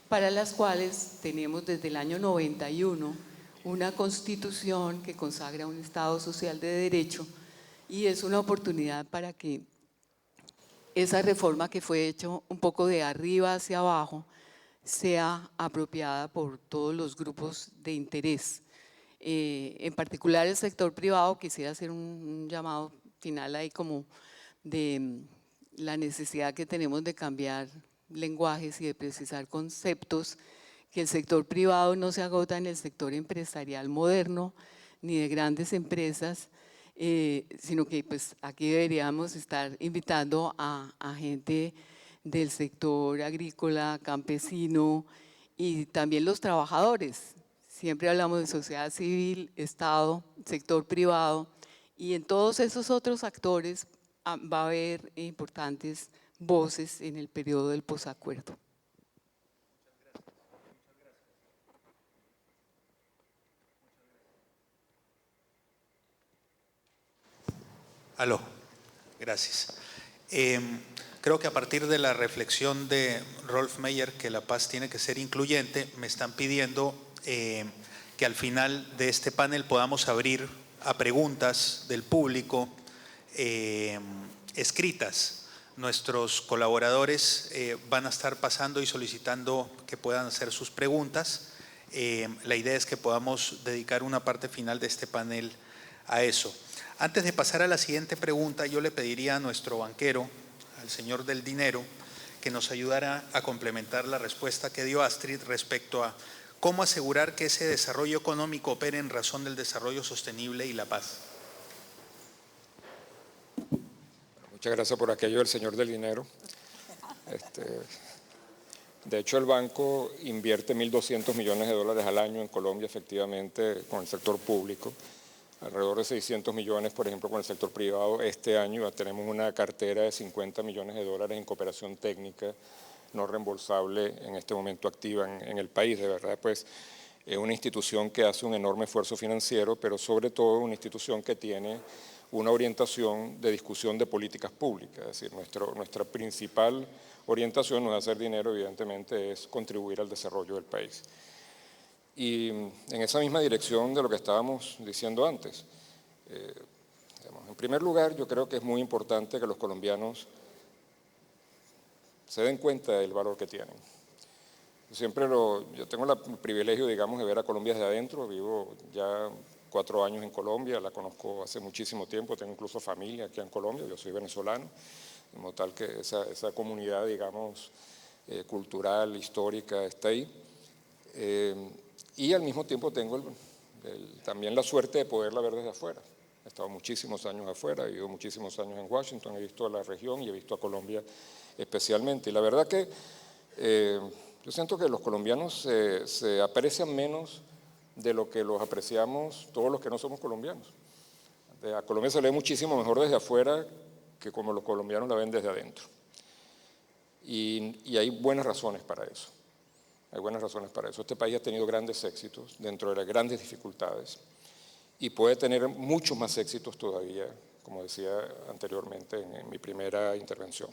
para las cuales tenemos desde el año 91 una constitución que consagra un Estado social de derecho y es una oportunidad para que esa reforma que fue hecha un poco de arriba hacia abajo sea apropiada por todos los grupos de interés. En particular el sector privado, quisiera hacer un llamado final ahí como de la necesidad que tenemos de cambiar lenguajes y de precisar conceptos, que el sector privado no se agota en el sector empresarial moderno ni de grandes empresas, sino que pues aquí deberíamos estar invitando a gente del sector agrícola, campesino y también los trabajadores. Siempre hablamos de sociedad civil, Estado, sector privado, y en todos esos otros actores va a haber importantes voces en el periodo del posacuerdo. Aló, gracias. Creo que a partir de la reflexión de Rolf Meyer, que la paz tiene que ser incluyente, me están pidiendo que al final de este panel podamos abrir a preguntas del público escritas. Nuestros colaboradores van a estar pasando y solicitando que puedan hacer sus preguntas. La idea es que podamos dedicar una parte final de este panel a eso. Antes de pasar a la siguiente pregunta, yo le pediría a nuestro banquero, al señor del dinero, que nos ayudara a complementar la respuesta que dio Astrid respecto a cómo asegurar que ese desarrollo económico opere en razón del desarrollo sostenible y la paz. Muchas gracias por aquello del señor del dinero. De hecho, el banco invierte 1.200 millones de dólares al año en Colombia, efectivamente, con el sector público. Alrededor de 600 millones, por ejemplo, con el sector privado. Este año tenemos una cartera de 50 millones de dólares en cooperación técnica no reembolsable en este momento activa en el país. De verdad, pues, es una institución que hace un enorme esfuerzo financiero, pero sobre todo una institución que tiene una orientación de discusión de políticas públicas. Es decir, nuestra principal orientación no es hacer dinero, evidentemente, es contribuir al desarrollo del país. Y en esa misma dirección de lo que estábamos diciendo antes, en primer lugar, yo creo que es muy importante que los colombianos se den cuenta del valor que tienen. Yo tengo el privilegio, digamos, de ver a Colombia desde adentro. Vivo ya 4 años en Colombia, la conozco hace muchísimo tiempo, tengo incluso familia aquí en Colombia, yo soy venezolano, de modo tal que esa comunidad, digamos, cultural, histórica, está ahí. Y al mismo tiempo tengo también la suerte de poderla ver desde afuera. He estado muchísimos años afuera, he vivido muchísimos años en Washington, he visto a la región y he visto a Colombia especialmente. Y la verdad que yo siento que los colombianos se aprecian menos de lo que los apreciamos todos los que no somos colombianos. A Colombia se lee muchísimo mejor desde afuera que como los colombianos la ven desde adentro. Y hay buenas razones para eso. Hay buenas razones para eso. Este país ha tenido grandes éxitos dentro de las grandes dificultades y puede tener muchos más éxitos todavía, como decía anteriormente en mi primera intervención.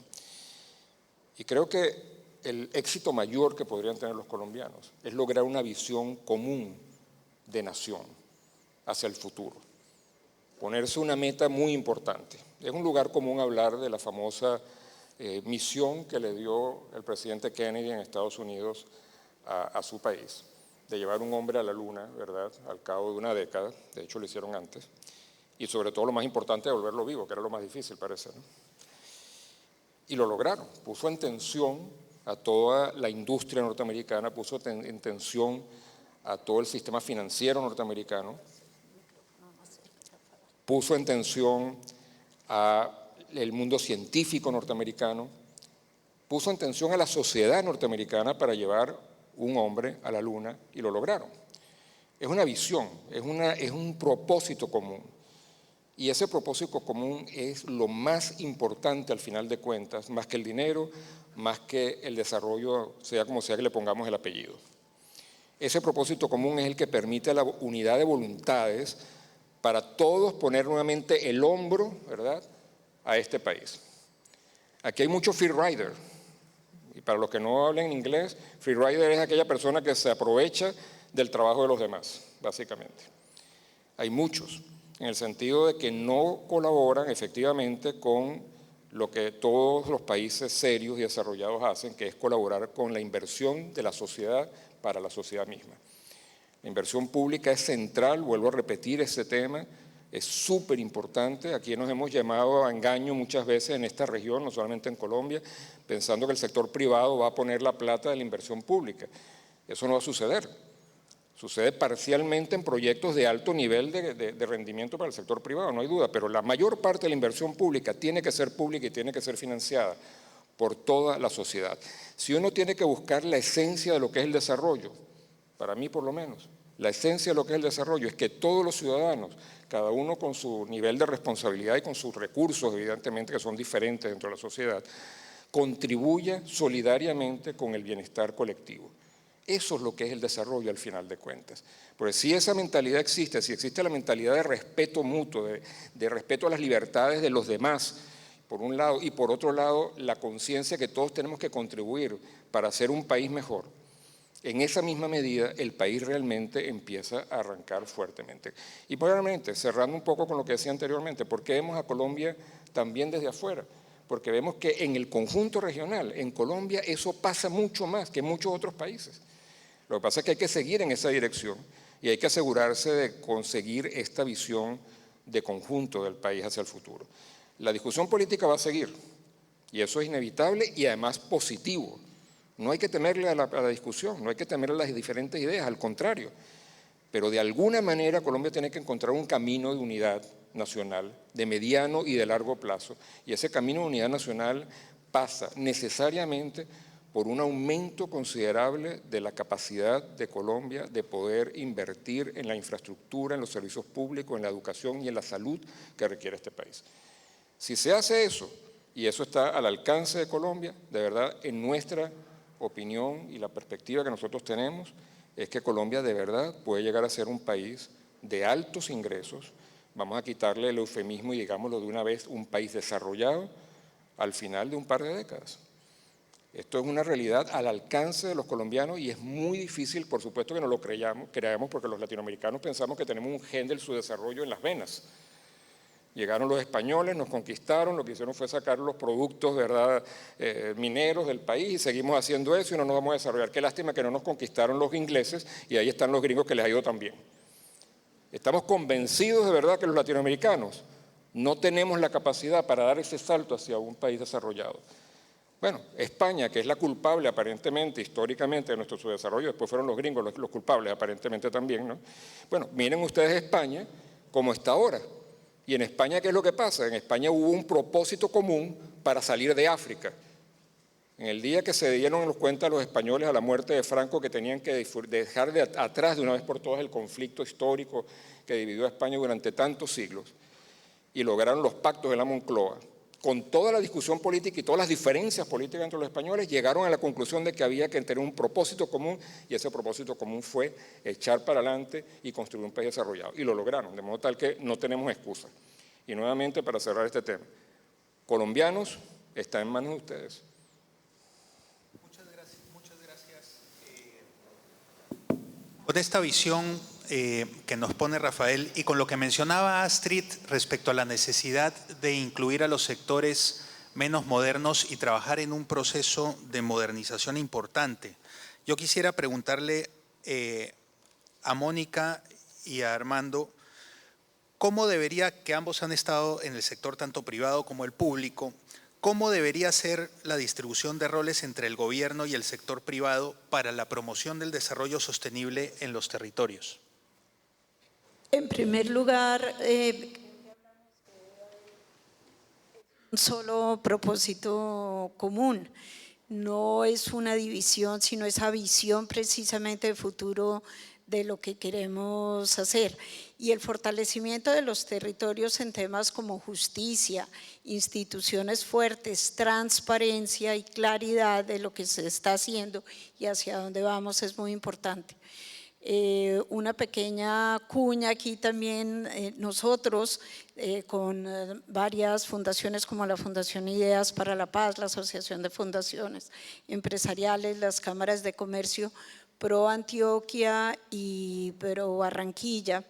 Y creo que el éxito mayor que podrían tener los colombianos es lograr una visión común de nación hacia el futuro. Ponerse una meta muy importante. Es un lugar común hablar de la famosa misión que le dio el presidente Kennedy en Estados Unidos a su país, de llevar un hombre a la luna, ¿verdad?, al cabo de una década. De hecho lo hicieron antes, y sobre todo lo más importante, de volverlo vivo, que era lo más difícil, parece, ¿no? Y lo lograron. Puso en tensión a toda la industria norteamericana, puso en tensión a todo el sistema financiero norteamericano, puso en tensión al mundo científico norteamericano, puso en tensión a la sociedad norteamericana para llevar un hombre a la luna, y lo lograron. Es una visión, es un propósito común. Y ese propósito común es lo más importante al final de cuentas, más que el dinero, más que el desarrollo, sea como sea que le pongamos el apellido. Ese propósito común es el que permite la unidad de voluntades para todos poner nuevamente el hombro, ¿verdad?, a este país. Aquí hay mucho free rider. Y para los que no hablen inglés, free rider es aquella persona que se aprovecha del trabajo de los demás, básicamente. Hay muchos. en el sentido de que no colaboran efectivamente con lo que todos los países serios y desarrollados hacen, que es colaborar con la inversión de la sociedad para la sociedad misma. La inversión pública es central, vuelvo a repetir ese tema, es súper importante. Aquí nos hemos llamado a engaño muchas veces en esta región, no solamente en Colombia, pensando que el sector privado va a poner la plata de la inversión pública. Eso no va a suceder. Sucede parcialmente en proyectos de alto nivel de rendimiento para el sector privado, no hay duda, pero la mayor parte de la inversión pública tiene que ser pública y tiene que ser financiada por toda la sociedad. Si uno tiene que buscar la esencia de lo que es el desarrollo, para mí por lo menos, la esencia de lo que es el desarrollo es que todos los ciudadanos, cada uno con su nivel de responsabilidad y con sus recursos, evidentemente que son diferentes dentro de la sociedad, contribuya solidariamente con el bienestar colectivo. Eso es lo que es el desarrollo al final de cuentas. Porque si esa mentalidad existe, si existe la mentalidad de respeto mutuo, de respeto a las libertades de los demás, por un lado, y por otro lado, la conciencia que todos tenemos que contribuir para hacer un país mejor, en esa misma medida el país realmente empieza a arrancar fuertemente. Y probablemente, cerrando un poco con lo que decía anteriormente, ¿por qué vemos a Colombia también desde afuera? Porque vemos que en el conjunto regional, en Colombia, eso pasa mucho más que en muchos otros países. Lo que pasa es que hay que seguir en esa dirección y hay que asegurarse de conseguir esta visión de conjunto del país hacia el futuro. La discusión política va a seguir y eso es inevitable y además positivo. No hay que temerle a la discusión, no hay que temerle a las diferentes ideas, al contrario. Pero de alguna manera Colombia tiene que encontrar un camino de unidad nacional de mediano y de largo plazo. Y ese camino de unidad nacional pasa necesariamente por un aumento considerable de la capacidad de Colombia de poder invertir en la infraestructura, en los servicios públicos, en la educación y en la salud que requiere este país. Si se hace eso, y eso está al alcance de Colombia, de verdad, en nuestra opinión y la perspectiva que nosotros tenemos, es que Colombia de verdad puede llegar a ser un país de altos ingresos. Vamos a quitarle el eufemismo y digámoslo de una vez, un país desarrollado al final de un par de décadas. Esto es una realidad al alcance de los colombianos y es muy difícil, por supuesto que no lo creamos porque los latinoamericanos pensamos que tenemos un gen del subdesarrollo en las venas. Llegaron los españoles, nos conquistaron, lo que hicieron fue sacar los productos, ¿verdad?, mineros del país y seguimos haciendo eso y no nos vamos a desarrollar. Qué lástima que no nos conquistaron los ingleses y ahí están los gringos que les ha ido tan bien. Estamos convencidos de verdad que los latinoamericanos no tenemos la capacidad para dar ese salto hacia un país desarrollado. Bueno, España, que es la culpable aparentemente, históricamente, de nuestro subdesarrollo, después fueron los gringos los culpables aparentemente también, ¿no? Bueno, miren ustedes España como está ahora. Y en España, ¿qué es lo que pasa? En España hubo un propósito común para salir de África. En el día que se dieron los cuenta los españoles a la muerte de Franco que tenían que dejar atrás de una vez por todas el conflicto histórico que dividió a España durante tantos siglos y lograron los pactos de la Moncloa, con toda la discusión política y todas las diferencias políticas entre los españoles, llegaron a la conclusión de que había que tener un propósito común y ese propósito común fue echar para adelante y construir un país desarrollado. Y lo lograron, de modo tal que no tenemos excusa. Y nuevamente, para cerrar este tema, colombianos, está en manos de ustedes. Muchas gracias. Con esta visión que nos pone Rafael y con lo que mencionaba Astrid respecto a la necesidad de incluir a los sectores menos modernos y trabajar en un proceso de modernización importante. Yo quisiera preguntarle a Mónica y a Armando, ¿cómo debería, que ambos han estado en el sector tanto privado como el público, cómo debería ser la distribución de roles entre el gobierno y el sector privado para la promoción del desarrollo sostenible en los territorios? En primer lugar, un solo propósito común. No es una división, sino esa visión precisamente de futuro de lo que queremos hacer. Y el fortalecimiento de los territorios en temas como justicia, instituciones fuertes, transparencia y claridad de lo que se está haciendo y hacia dónde vamos es muy importante. Una pequeña cuña aquí también, nosotros con varias fundaciones como la Fundación Ideas para la Paz, la Asociación de Fundaciones Empresariales, las Cámaras de Comercio Pro Antioquia y Pro Barranquilla,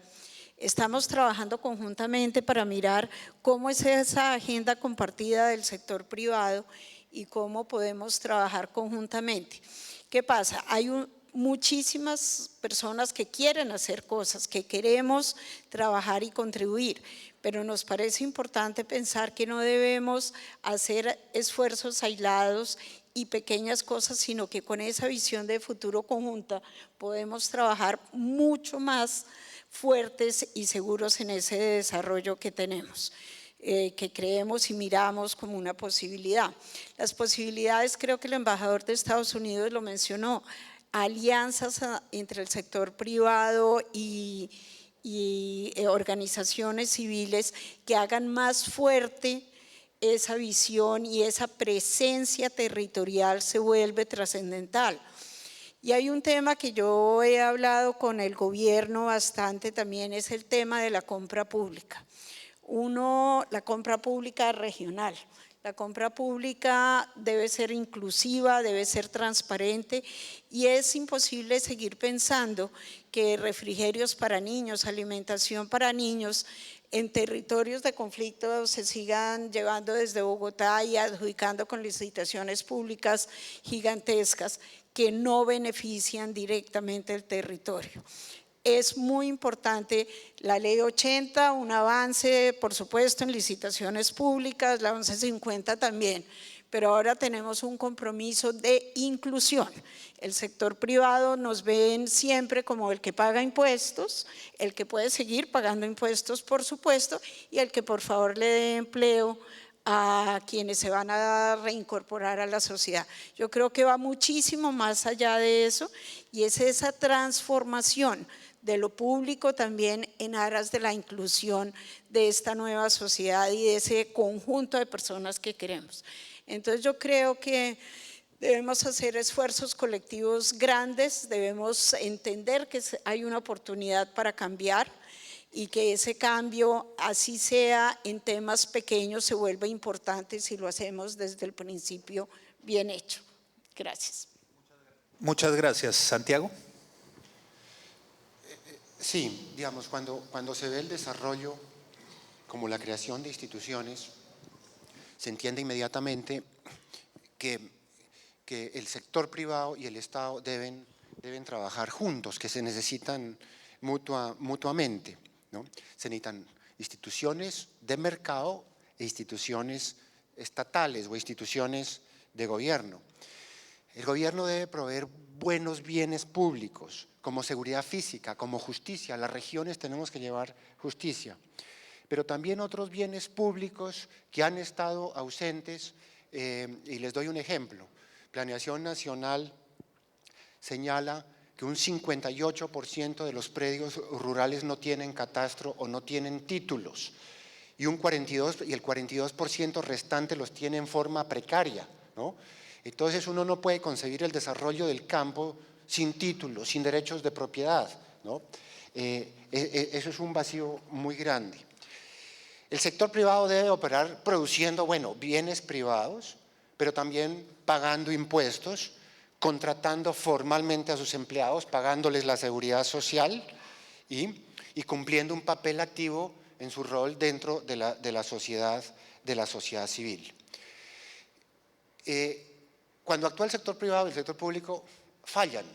Estamos trabajando conjuntamente para mirar cómo es esa agenda compartida del sector privado y cómo podemos trabajar conjuntamente. ¿Qué pasa? Hay muchísimas personas que quieren hacer cosas, que queremos trabajar y contribuir, pero nos parece importante pensar que no debemos hacer esfuerzos aislados y pequeñas cosas, sino que con esa visión de futuro conjunta podemos trabajar mucho más fuertes y seguros en ese desarrollo que tenemos, que creemos y miramos como una posibilidad. Las posibilidades, creo que el embajador de Estados Unidos lo mencionó, alianzas entre el sector privado y organizaciones civiles que hagan más fuerte esa visión, y esa presencia territorial se vuelve trascendental. Y hay un tema que yo he hablado con el gobierno bastante también, es el tema de la compra pública. La compra pública regional. La compra pública debe ser inclusiva, debe ser transparente, y es imposible seguir pensando que refrigerios para niños, alimentación para niños, en territorios de conflicto se sigan llevando desde Bogotá y adjudicando con licitaciones públicas gigantescas que no benefician directamente el territorio. Es muy importante la ley 80, un avance, por supuesto, en licitaciones públicas, la 1150 también, pero ahora tenemos un compromiso de inclusión. El sector privado nos ven siempre como el que paga impuestos, el que puede seguir pagando impuestos, por supuesto, y el que por favor le dé empleo a quienes se van a reincorporar a la sociedad. Yo creo que va muchísimo más allá de eso, y es esa transformación de lo público también en aras de la inclusión de esta nueva sociedad y de ese conjunto de personas que queremos. Entonces yo creo que debemos hacer esfuerzos colectivos grandes, debemos entender que hay una oportunidad para cambiar y que ese cambio, así sea en temas pequeños, se vuelve importante si lo hacemos desde el principio bien hecho. Gracias. Muchas gracias. Santiago. Sí, digamos, cuando se ve el desarrollo como la creación de instituciones, se entiende inmediatamente que el sector privado y el Estado deben trabajar juntos, que se necesitan mutuamente, ¿no? Se necesitan instituciones de mercado e instituciones estatales o instituciones de gobierno. El gobierno debe proveer buenos bienes públicos, como seguridad física, como justicia. Las regiones tenemos que llevar justicia, pero también otros bienes públicos que han estado ausentes, y les doy un ejemplo. Planeación Nacional señala que un 58% de los predios rurales no tienen catastro o no tienen títulos, y el 42% restante los tiene en forma precaria, ¿no? Entonces uno no puede concebir el desarrollo del campo sin títulos, sin derechos de propiedad, ¿no? Eso es un vacío muy grande. El sector privado debe operar produciendo, bienes privados, pero también pagando impuestos, contratando formalmente a sus empleados, pagándoles la seguridad social y cumpliendo un papel activo en su rol dentro de la sociedad civil. Cuando actúa el sector privado y el sector público, fallan.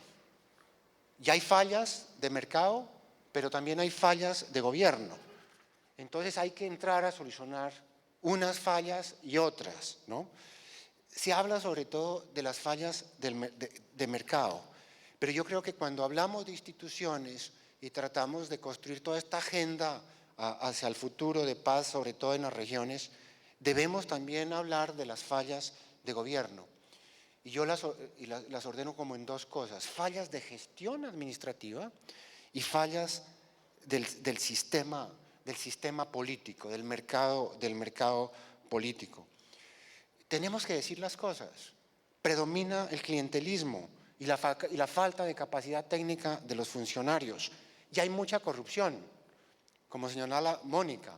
Ya hay fallas de mercado, pero también hay fallas de gobierno. Entonces hay que entrar a solucionar unas fallas y otras, ¿no? Se habla sobre todo de las fallas de mercado, pero yo creo que cuando hablamos de instituciones y tratamos de construir toda esta agenda hacia el futuro de paz, sobre todo en las regiones, debemos también hablar de las fallas de gobierno. Y yo las ordeno como en dos cosas: fallas de gestión administrativa y fallas del sistema político, del mercado político. Tenemos que decir las cosas. Predomina el clientelismo y la falta de capacidad técnica de los funcionarios. Y hay mucha corrupción, como señalaba Mónica.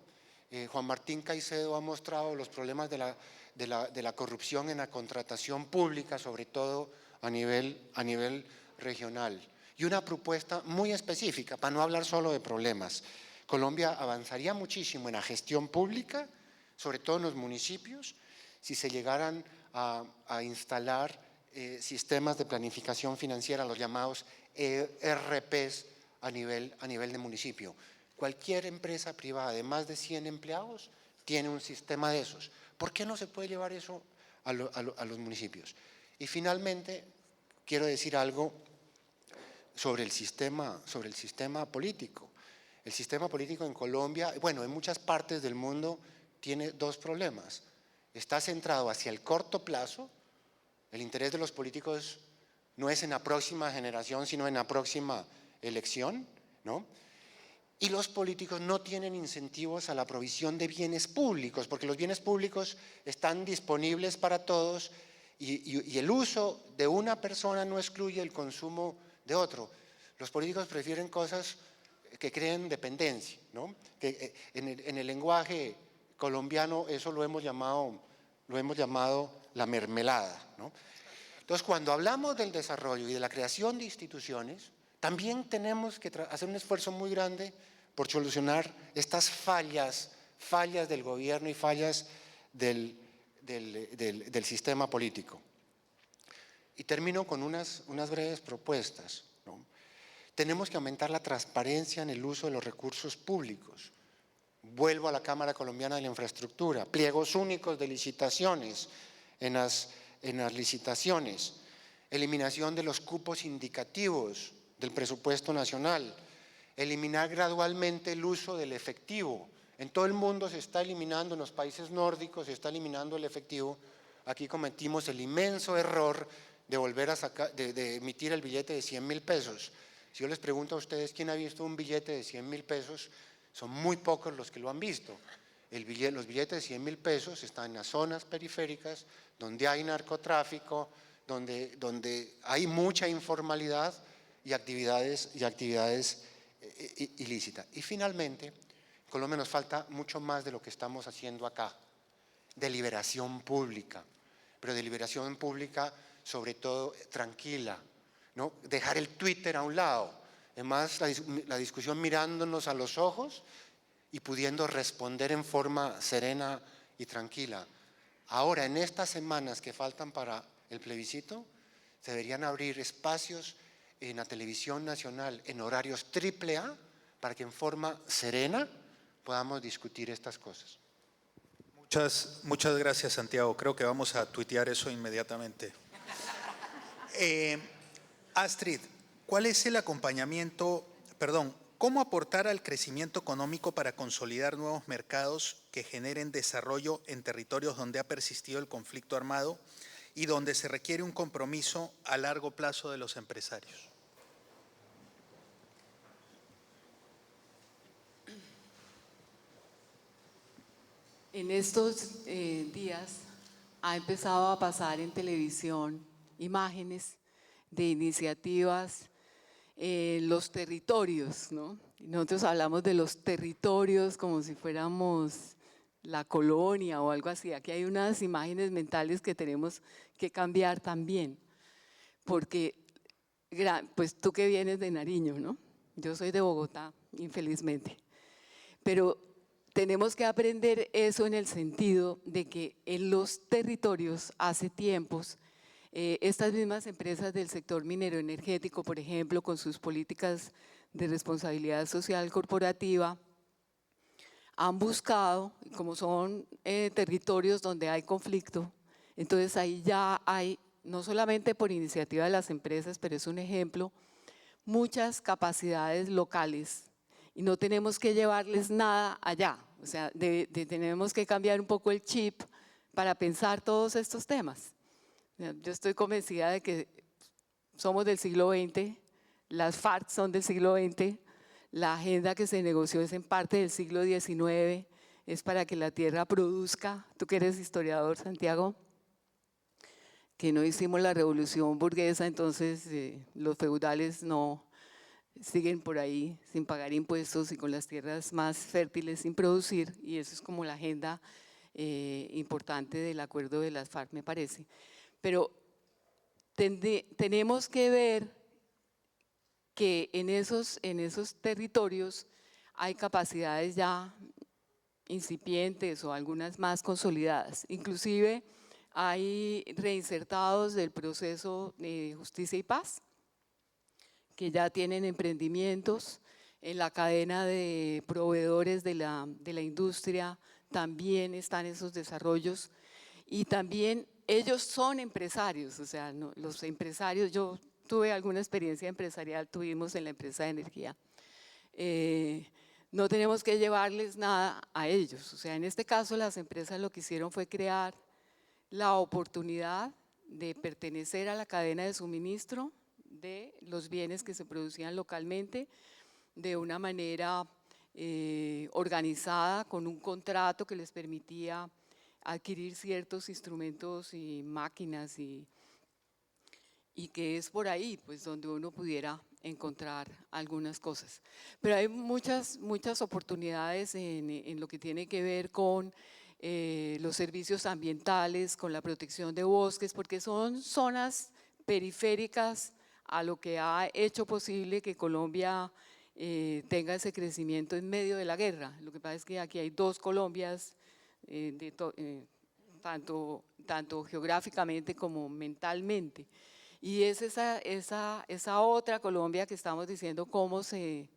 Juan Martín Caicedo ha mostrado los problemas de la corrupción en la contratación pública, sobre todo a nivel regional. Y una propuesta muy específica, para no hablar solo de problemas. Colombia avanzaría muchísimo en la gestión pública, sobre todo en los municipios, si se llegaran a instalar sistemas de planificación financiera, los llamados ERPs a nivel de municipio. Cualquier empresa privada de más de 100 empleados tiene un sistema de esos. ¿Por qué no se puede llevar eso a los municipios? Y finalmente, quiero decir algo sobre el sistema político. El sistema político en Colombia, bueno, en muchas partes del mundo, tiene dos problemas. Está centrado hacia el corto plazo. El interés de los políticos no es en la próxima generación, sino en la próxima elección, ¿no? Y los políticos no tienen incentivos a la provisión de bienes públicos, porque los bienes públicos están disponibles para todos y el uso de una persona no excluye el consumo de otro. Los políticos prefieren cosas que creen dependencia, ¿no? Que en el lenguaje colombiano eso lo hemos llamado la mermelada, ¿no? Entonces, cuando hablamos del desarrollo y de la creación de instituciones, también tenemos que hacer un esfuerzo muy grande por solucionar estas fallas del gobierno y fallas del sistema político. Y termino con unas breves propuestas, ¿no? Tenemos que aumentar la transparencia en el uso de los recursos públicos. Vuelvo a la Cámara Colombiana de la Infraestructura, pliegos únicos de licitaciones en las licitaciones, eliminación de los cupos indicativos del presupuesto nacional, eliminar gradualmente el uso del efectivo. En todo el mundo se está eliminando, en los países nórdicos se está eliminando el efectivo. Aquí cometimos el inmenso error de volver a de emitir el billete de 100.000 pesos. Si yo les pregunto a ustedes quién ha visto un billete de 100.000 pesos, son muy pocos los que lo han visto. Los billetes de 100.000 pesos están en las zonas periféricas, donde hay narcotráfico, donde hay mucha informalidad y actividades ilícitas. Y finalmente, en Colombia nos falta mucho más de lo que estamos haciendo acá. Deliberación pública, pero deliberación pública sobre todo tranquila, ¿no? Dejar el Twitter a un lado, además la discusión mirándonos a los ojos y pudiendo responder en forma serena y tranquila. Ahora, en estas semanas que faltan para el plebiscito, se deberían abrir espacios en la televisión nacional en horarios AAA para que en forma serena podamos discutir estas cosas. Muchas gracias, Santiago. Creo que vamos a tuitear eso inmediatamente. Astrid, ¿cuál es el cómo aportar al crecimiento económico para consolidar nuevos mercados que generen desarrollo en territorios donde ha persistido el conflicto armado y donde se requiere un compromiso a largo plazo de los empresarios? En estos días ha empezado a pasar en televisión imágenes de iniciativas los territorios, ¿no? Nosotros hablamos de los territorios como si fuéramos la colonia o algo así. Aquí hay unas imágenes mentales que tenemos que cambiar también, porque pues tú que vienes de Nariño, ¿no? Yo soy de Bogotá, infelizmente, pero tenemos que aprender eso en el sentido de que en los territorios hace tiempos estas mismas empresas del sector minero energético, por ejemplo, con sus políticas de responsabilidad social corporativa, han buscado, como son territorios donde hay conflicto, entonces ahí ya hay, no solamente por iniciativa de las empresas, pero es un ejemplo, muchas capacidades locales y no tenemos que llevarles nada allá, o sea, tenemos que cambiar un poco el chip para pensar todos estos temas. Yo estoy convencida de que somos del siglo XX, las FARC son del siglo XX, la agenda que se negoció es en parte del siglo XIX, es para que la tierra produzca. Tú que eres historiador, Santiago, que no hicimos la revolución burguesa, entonces los feudales no siguen por ahí sin pagar impuestos y con las tierras más fértiles sin producir, y eso es como la agenda importante del acuerdo de las FARC, me parece. Pero tenemos que ver que en esos territorios hay capacidades ya incipientes o algunas más consolidadas. Inclusive hay reinsertados del proceso de justicia y paz que ya tienen emprendimientos. En la cadena de proveedores de la industria también están esos desarrollos y también ellos son empresarios, o sea, los empresarios, yo tuve alguna experiencia empresarial, tuvimos en la empresa de energía. No tenemos que llevarles nada a ellos, o sea, en este caso las empresas lo que hicieron fue crear la oportunidad de pertenecer a la cadena de suministro de los bienes que se producían localmente de una manera organizada, con un contrato que les permitía adquirir ciertos instrumentos y máquinas y que es por ahí pues donde uno pudiera encontrar algunas cosas. Pero hay muchas oportunidades en lo que tiene que ver con los servicios ambientales, con la protección de bosques, porque son zonas periféricas a lo que ha hecho posible que Colombia tenga ese crecimiento en medio de la guerra. Lo que pasa es que aquí hay dos Colombias, tanto geográficamente como mentalmente. Y es esa otra Colombia que estamos diciendo cómo se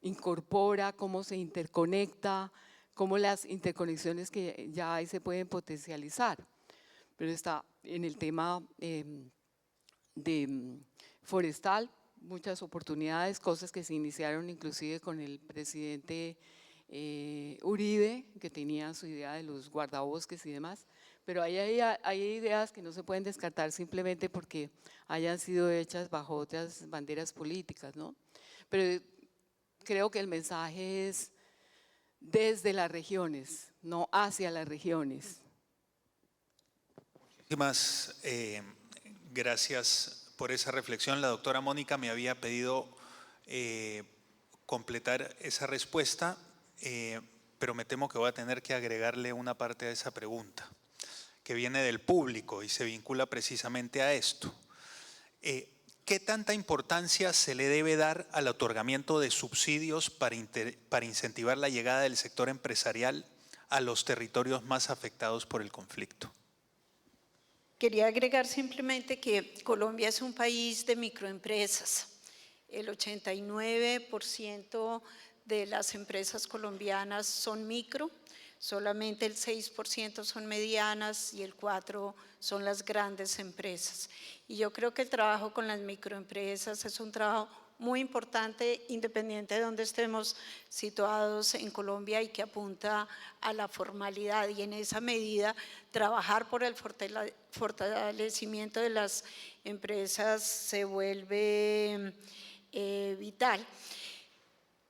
incorpora, cómo se interconecta, cómo las interconexiones que ya hay se pueden potencializar. Pero está en el tema de forestal, muchas oportunidades, cosas que se iniciaron inclusive con el presidente Uribe, que tenía su idea de los guardabosques y demás, pero hay ideas que no se pueden descartar simplemente porque hayan sido hechas bajo otras banderas políticas, ¿no? Pero creo que el mensaje es desde las regiones, no hacia las regiones. Muchísimas gracias por esa reflexión. La doctora Mónica me había pedido completar esa respuesta, pero me temo que voy a tener que agregarle una parte a esa pregunta, que viene del público y se vincula precisamente a esto. ¿Qué tanta importancia se le debe dar al otorgamiento de subsidios para incentivar la llegada del sector empresarial a los territorios más afectados por el conflicto? Quería agregar simplemente que Colombia es un país de microempresas. El 89% de las empresas colombianas son micro, solamente el 6% son medianas y el 4% son las grandes empresas. Y yo creo que el trabajo con las microempresas es un trabajo muy importante, independiente de donde estemos situados en Colombia, y que apunta a la formalidad, y en esa medida trabajar por el fortalecimiento de las empresas se vuelve vital.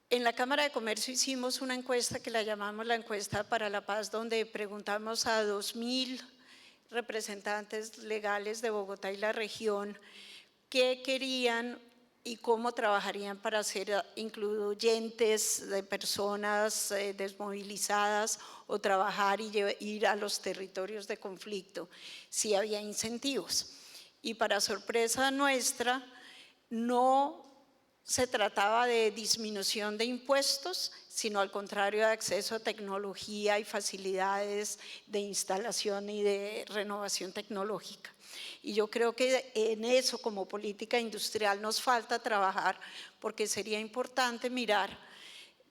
En la Cámara de Comercio hicimos una encuesta que la llamamos la encuesta para la paz, donde preguntamos a 2.000 representantes legales de Bogotá y la región qué querían y cómo trabajarían para ser incluyentes de personas desmovilizadas o trabajar y ir a los territorios de conflicto, si había incentivos. Y para sorpresa nuestra, no se trataba de disminución de impuestos, sino al contrario, de acceso a tecnología y facilidades de instalación y de renovación tecnológica. Y yo creo que en eso, como política industrial, nos falta trabajar, porque sería importante mirar,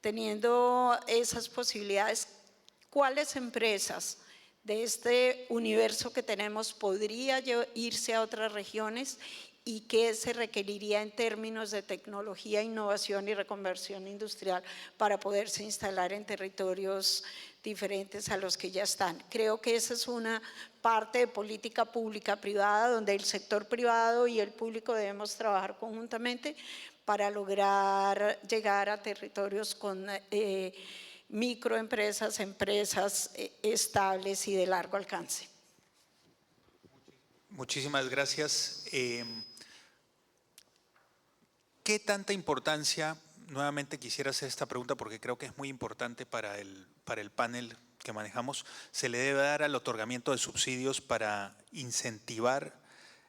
teniendo esas posibilidades, cuáles empresas de este universo que tenemos podría irse a otras regiones y qué se requeriría en términos de tecnología, innovación y reconversión industrial para poderse instalar en territorios diferentes a los que ya están. Creo que esa es una parte de política pública privada, donde el sector privado y el público debemos trabajar conjuntamente para lograr llegar a territorios con microempresas, empresas estables y de largo alcance. Muchísimas gracias. ¿Qué tanta importancia, nuevamente quisiera hacer esta pregunta porque creo que es muy importante para el panel que manejamos, se le debe dar al otorgamiento de subsidios para incentivar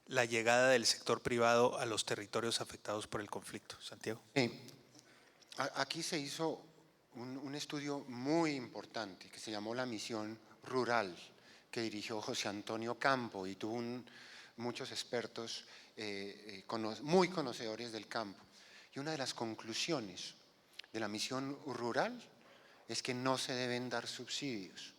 la llegada del sector privado a los territorios afectados por el conflicto? Santiago. Aquí se hizo un estudio muy importante que se llamó la Misión Rural, que dirigió José Antonio Campo y tuvo muchos expertos muy conocedores del campo. Y una de las conclusiones de la Misión Rural es que no se deben dar subsidios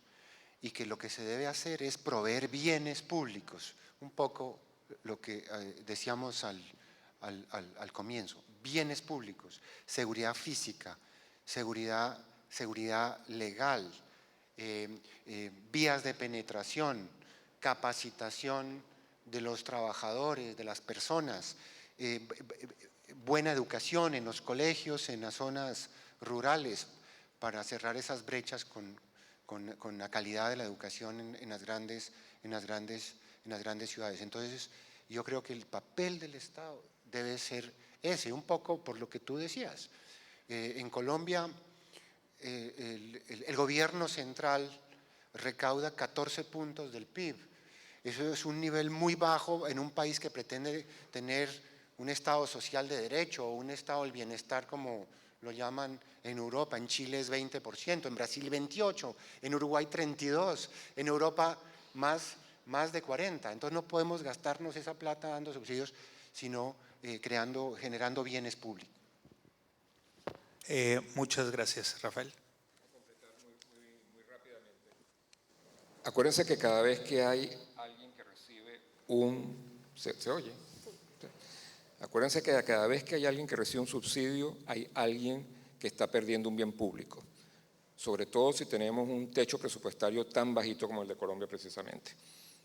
y que lo que se debe hacer es proveer bienes públicos, un poco lo que decíamos al comienzo, bienes públicos, seguridad física, seguridad legal, vías de penetración, capacitación de los trabajadores, de las personas, buena educación en los colegios, en las zonas rurales, para cerrar esas brechas con la calidad de la educación en las grandes ciudades. Entonces, yo creo que el papel del Estado debe ser ese, un poco por lo que tú decías. En Colombia, el gobierno central recauda 14 puntos del PIB. Eso es un nivel muy bajo en un país que pretende tener un Estado social de derecho o un Estado del bienestar como lo llaman en Europa. En Chile es 20%, en Brasil 28%, en Uruguay 32%, en Europa más de 40%. Entonces no podemos gastarnos esa plata dando subsidios, sino generando bienes públicos. Muchas gracias, Rafael. Muy rápidamente. Acuérdense que cada vez que hay alguien que recibe ¿Se oye? Acuérdense que cada vez que hay alguien que recibe un subsidio, hay alguien que está perdiendo un bien público, sobre todo si tenemos un techo presupuestario tan bajito como el de Colombia precisamente.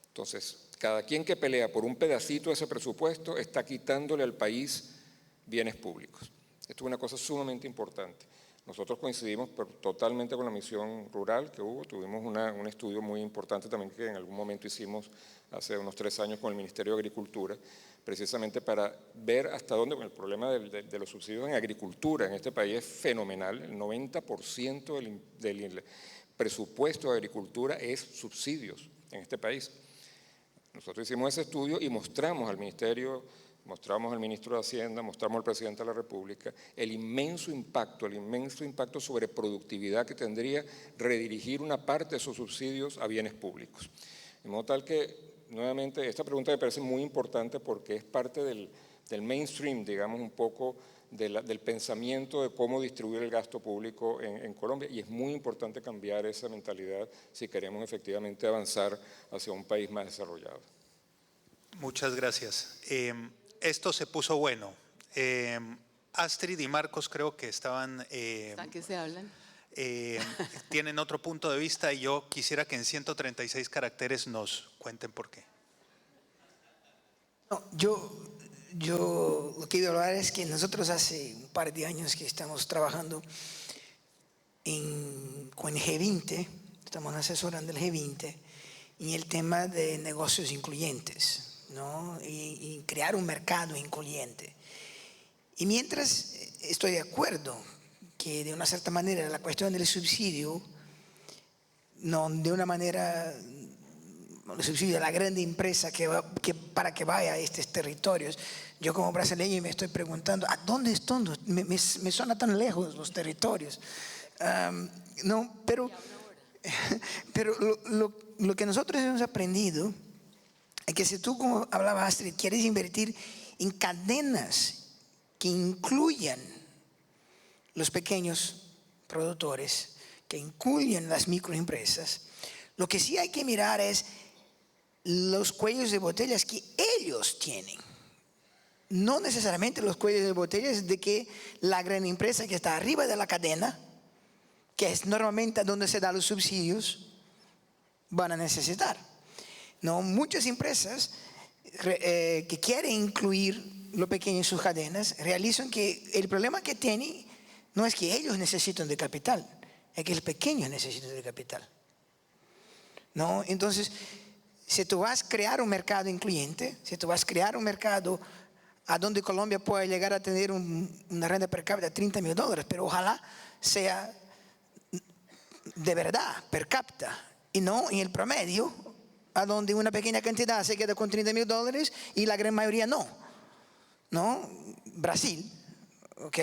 Entonces, cada quien que pelea por un pedacito de ese presupuesto está quitándole al país bienes públicos. Esto es una cosa sumamente importante. Nosotros coincidimos totalmente con la misión rural que hubo, tuvimos un estudio muy importante también que en algún momento hicimos hace unos 3 años con el Ministerio de Agricultura, precisamente para ver hasta dónde, el problema de los subsidios en agricultura en este país es fenomenal, el 90% del presupuesto de agricultura es subsidios en este país. Nosotros hicimos ese estudio y mostramos al Ministerio, mostramos al Ministro de Hacienda, mostramos al Presidente de la República el inmenso impacto sobre productividad que tendría redirigir una parte de esos subsidios a bienes públicos. De modo tal que, nuevamente, esta pregunta me parece muy importante porque es parte del mainstream, digamos, un poco del pensamiento de cómo distribuir el gasto público en Colombia, y es muy importante cambiar esa mentalidad si queremos efectivamente avanzar hacia un país más desarrollado. Muchas gracias. Esto se puso bueno. Astrid y Marcos creo que estaban… ¿Están que se hablan? tienen otro punto de vista y yo quisiera que en 136 caracteres nos cuenten por qué. No, yo lo que quiero hablar es que nosotros hace un par de años que estamos trabajando con el G20, estamos asesorando el G20 en el tema de negocios incluyentes, ¿no? y crear un mercado incluyente. Y mientras estoy de acuerdo que de una cierta manera la cuestión del subsidio, no de una manera, el subsidio de la gran empresa para que vaya a estos territorios, yo como brasileño me estoy preguntando, ¿a dónde están? Me suena tan lejos los territorios. No, pero lo que nosotros hemos aprendido es que si tú, como hablaba Astrid, quieres invertir en cadenas que incluyan los pequeños productores, que incluyan las microempresas, lo que sí hay que mirar es los cuellos de botellas que ellos tienen. No necesariamente los cuellos de botellas de que la gran empresa que está arriba de la cadena, que es normalmente donde se dan los subsidios, van a necesitar. No, muchas empresas que quieren incluir lo pequeño en sus cadenas realizan que el problema que tienen no es que ellos necesitan de capital, es que el pequeño necesita de capital. ¿No? Entonces, si tú vas a crear un mercado incluyente, si tú vas a crear un mercado a donde Colombia pueda llegar a tener una renta per cápita de $30.000, pero ojalá sea de verdad per cápita y no en el promedio, a donde una pequeña cantidad se queda con $30.000 y la gran mayoría no. ¿No? Brasil, ¿ok?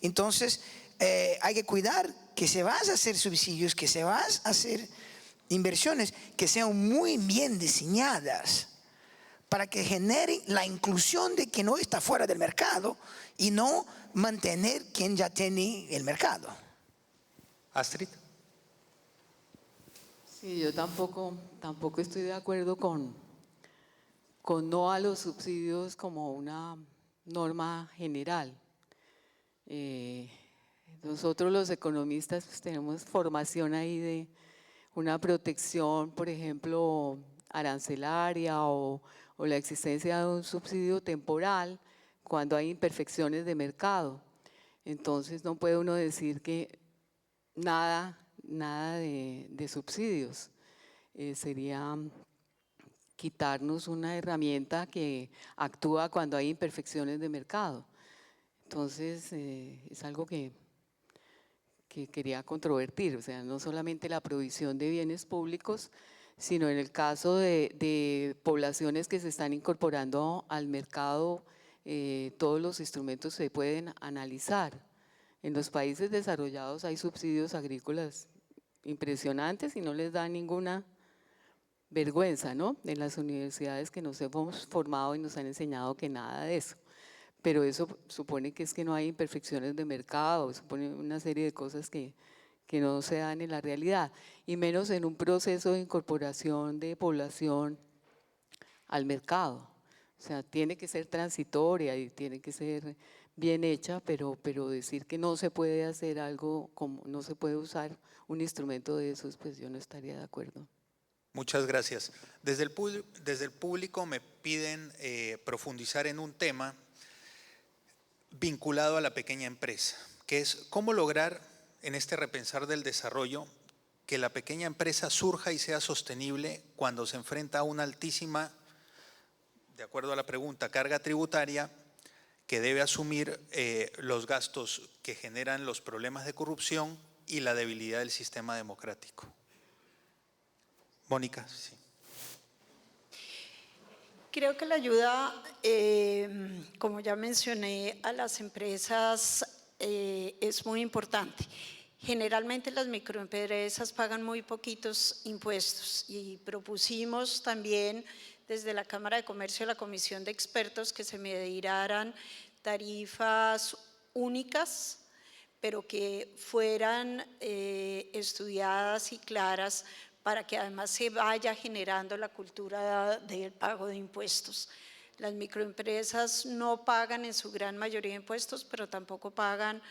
Entonces, hay que cuidar que se van a hacer subsidios, que se van a hacer inversiones que sean muy bien diseñadas para que generen la inclusión de quien no está fuera del mercado y no mantener quien ya tiene el mercado. Astrid. Sí, yo tampoco estoy de acuerdo con no a los subsidios como una norma general. Nosotros los economistas pues, tenemos formación ahí de una protección, por ejemplo, arancelaria o la existencia de un subsidio temporal cuando hay imperfecciones de mercado. Entonces no puede uno decir que nada de subsidios. Sería quitarnos una herramienta que actúa cuando hay imperfecciones de mercado. Entonces, es algo que quería controvertir, o sea, no solamente la provisión de bienes públicos, sino en el caso de poblaciones que se están incorporando al mercado, todos los instrumentos se pueden analizar. En los países desarrollados hay subsidios agrícolas impresionantes y no les da ninguna vergüenza, ¿no? En las universidades que nos hemos formado y nos han enseñado que nada de eso. Pero eso supone que es que no hay imperfecciones de mercado, supone una serie de cosas que no se dan en la realidad, y menos en un proceso de incorporación de población al mercado. O sea, tiene que ser transitoria y tiene que ser bien hecha, pero decir que no se puede hacer algo, como no se puede usar un instrumento de esos, pues yo no estaría de acuerdo. Muchas gracias. Desde el público me piden profundizar en un tema vinculado a la pequeña empresa, que es cómo lograr en este repensar del desarrollo que la pequeña empresa surja y sea sostenible cuando se enfrenta a una altísima, de acuerdo a la pregunta, carga tributaria que debe asumir los gastos que generan los problemas de corrupción y la debilidad del sistema democrático. Mónica, sí. Creo que la ayuda, como ya mencioné, a las empresas es muy importante. Generalmente las microempresas pagan muy poquitos impuestos y propusimos también desde la Cámara de Comercio, la Comisión de Expertos, que se midieran tarifas únicas, pero que fueran estudiadas y claras para que además se vaya generando la cultura del pago de impuestos. Las microempresas no pagan en su gran mayoría impuestos, pero tampoco pagan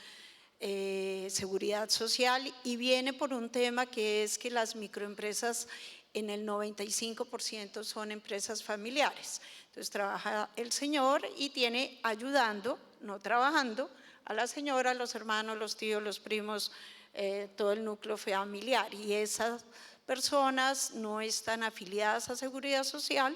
seguridad social, y viene por un tema que es que las microempresas en el 95% son empresas familiares. Entonces trabaja el señor y tiene ayudando, no trabajando, a la señora, los hermanos, los tíos, los primos, todo el núcleo familiar, y esas personas no están afiliadas a seguridad social